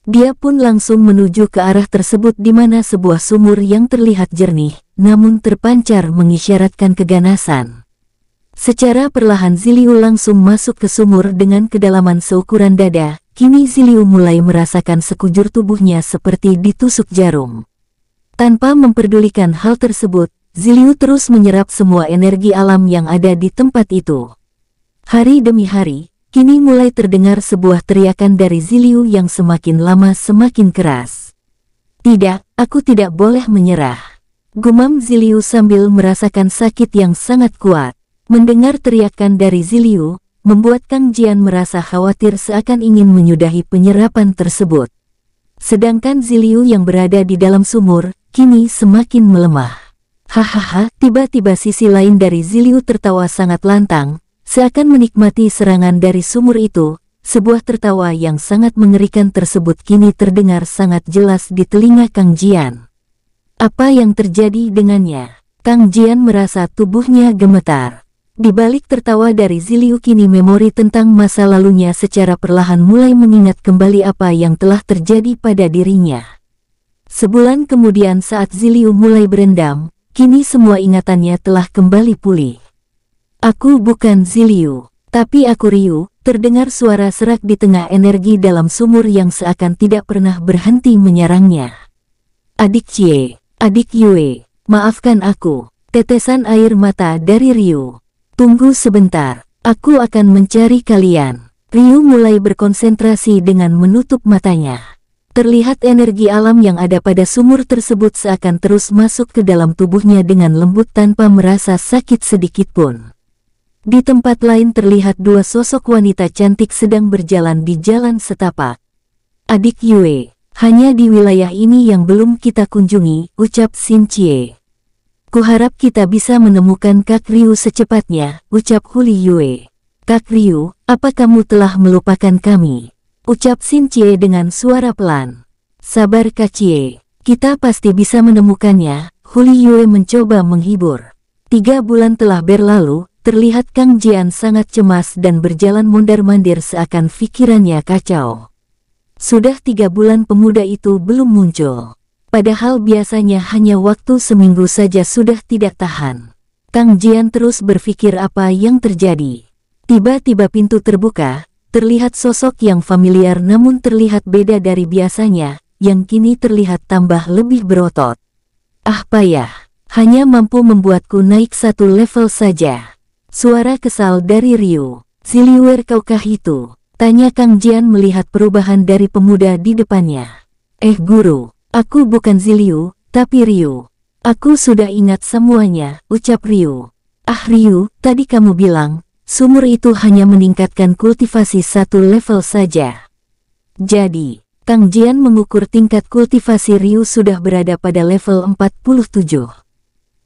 Dia pun langsung menuju ke arah tersebut di mana sebuah sumur yang terlihat jernih, namun terpancar mengisyaratkan keganasan. Secara perlahan Ziliu langsung masuk ke sumur dengan kedalaman seukuran dada. Kini Ziliu mulai merasakan sekujur tubuhnya seperti ditusuk jarum. Tanpa memperdulikan hal tersebut, Ziliu terus menyerap semua energi alam yang ada di tempat itu. Hari demi hari, kini mulai terdengar sebuah teriakan dari Ziliu yang semakin lama semakin keras. Tidak, aku tidak boleh menyerah. Gumam Ziliu sambil merasakan sakit yang sangat kuat. Mendengar teriakan dari Ziliu, membuat Kang Jian merasa khawatir seakan ingin menyudahi penyerapan tersebut. Sedangkan Ziliu yang berada di dalam sumur, kini semakin melemah. Hahaha, tiba-tiba sisi lain dari Ziliu tertawa sangat lantang. Seakan menikmati serangan dari sumur itu, sebuah tertawa yang sangat mengerikan tersebut kini terdengar sangat jelas di telinga Kang Jian. Apa yang terjadi dengannya? Kang Jian merasa tubuhnya gemetar. Di balik tertawa dari Ziliu kini memori tentang masa lalunya secara perlahan mulai mengingat kembali apa yang telah terjadi pada dirinya. Sebulan kemudian saat Ziliu mulai berendam, kini semua ingatannya telah kembali pulih. Aku bukan Ziliu, tapi aku Ryu, terdengar suara serak di tengah energi dalam sumur yang seakan tidak pernah berhenti menyerangnya. Adik Cie, adik Yue, maafkan aku, tetesan air mata dari Ryu. Tunggu sebentar, aku akan mencari kalian. Ryu mulai berkonsentrasi dengan menutup matanya. Terlihat energi alam yang ada pada sumur tersebut seakan terus masuk ke dalam tubuhnya dengan lembut tanpa merasa sakit sedikitpun. Di tempat lain terlihat dua sosok wanita cantik sedang berjalan di jalan setapak. Adik Yue, hanya di wilayah ini yang belum kita kunjungi, ucap Xin Chie. Kuharap kita bisa menemukan Kak Ryu secepatnya, ucap Huli Yue. Kak Ryu, apa kamu telah melupakan kami? Ucap Xin Chie dengan suara pelan. Sabar Kak Chie, kita pasti bisa menemukannya, Huli Yue mencoba menghibur. 3 bulan telah berlalu. Terlihat Kang Jian sangat cemas dan berjalan mondar-mandir seakan pikirannya kacau. Sudah 3 bulan pemuda itu belum muncul. Padahal biasanya hanya waktu seminggu saja sudah tidak tahan. Kang Jian terus berpikir apa yang terjadi. Tiba-tiba pintu terbuka, terlihat sosok yang familiar namun terlihat beda dari biasanya, yang kini terlihat tambah lebih berotot. Ah payah, hanya mampu membuatku naik 1 level saja. Suara kesal dari Ryu. Ziliuer kaukah itu? Tanya Kang Jian melihat perubahan dari pemuda di depannya. Guru, aku bukan Ziliu, tapi Ryu. Aku sudah ingat semuanya, ucap Ryu. Ryu, tadi kamu bilang, sumur itu hanya meningkatkan kultivasi 1 level saja. Jadi, Kang Jian mengukur tingkat kultivasi Ryu sudah berada pada level 47.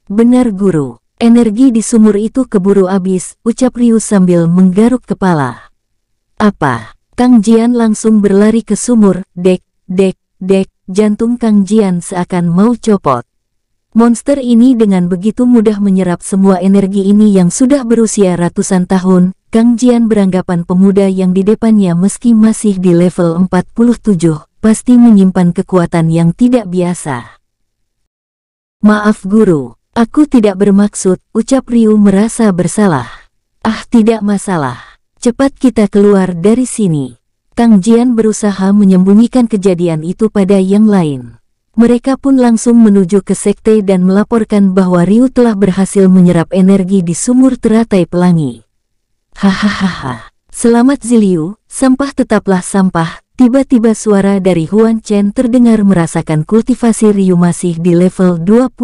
Benar Guru, energi di sumur itu keburu habis, ucap Ryu sambil menggaruk kepala. Apa? Kang Jian langsung berlari ke sumur, dek, jantung Kang Jian seakan mau copot. Monster ini dengan begitu mudah menyerap semua energi ini yang sudah berusia ratusan tahun. Kang Jian beranggapan pemuda yang di depannya meski masih di level 47, pasti menyimpan kekuatan yang tidak biasa. Maaf Guru, aku tidak bermaksud, ucap Ryu merasa bersalah. Tidak masalah. Cepat kita keluar dari sini. Kang Jian berusaha menyembunyikan kejadian itu pada yang lain. Mereka pun langsung menuju ke sekte dan melaporkan bahwa Ryu telah berhasil menyerap energi di sumur teratai pelangi. Hahaha, selamat Ziliu, sampah tetaplah sampah. Tiba-tiba suara dari Huan Chen terdengar merasakan kultivasi Ryu masih di level 25.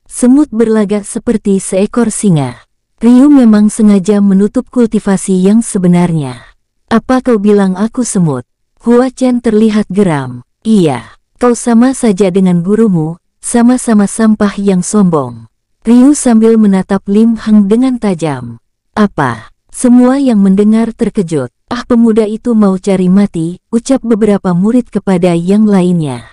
Semut berlagak seperti seekor singa. Ryu memang sengaja menutup kultivasi yang sebenarnya. Apa kau bilang aku semut? Huan Chen terlihat geram. Iya. Kau sama saja dengan gurumu, sama-sama sampah yang sombong. Ryu sambil menatap Lim Heng dengan tajam. Apa? Semua yang mendengar terkejut. Pemuda itu mau cari mati, ucap beberapa murid kepada yang lainnya.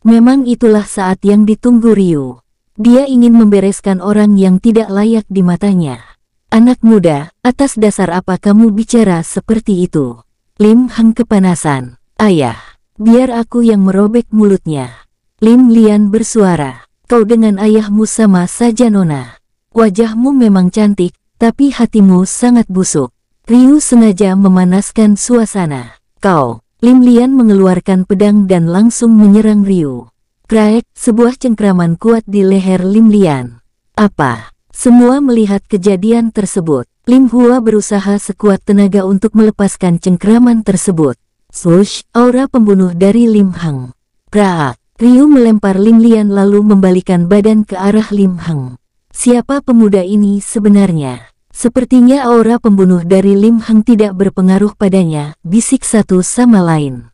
Memang itulah saat yang ditunggu Ryu. Dia ingin membereskan orang yang tidak layak di matanya. Anak muda, atas dasar apa kamu bicara seperti itu? Lim Heng kepanasan. Ayah. Biar aku yang merobek mulutnya. Lim Lian bersuara. Kau dengan ayahmu sama saja Nona. Wajahmu memang cantik, tapi hatimu sangat busuk. Ryu sengaja memanaskan suasana. Kau. Lim Lian mengeluarkan pedang dan langsung menyerang Ryu. Kraek, sebuah cengkraman kuat di leher Lim Lian. Apa? Semua melihat kejadian tersebut. Lim Hua berusaha sekuat tenaga untuk melepaskan cengkraman tersebut. Swoosh, aura pembunuh dari Lim Heng. Praak, Ryu melempar Lim Lian lalu membalikan badan ke arah Lim Heng. Siapa pemuda ini sebenarnya? Sepertinya aura pembunuh dari Lim Heng tidak berpengaruh padanya, bisik satu sama lain.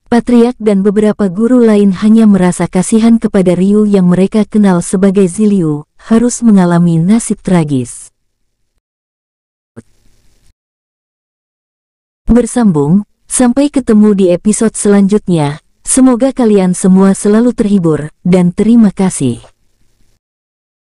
Patriark dan beberapa guru lain hanya merasa kasihan kepada Ryu yang mereka kenal sebagai Ziliu, harus mengalami nasib tragis. Bersambung. Sampai ketemu di episode selanjutnya, semoga kalian semua selalu terhibur, dan terima kasih.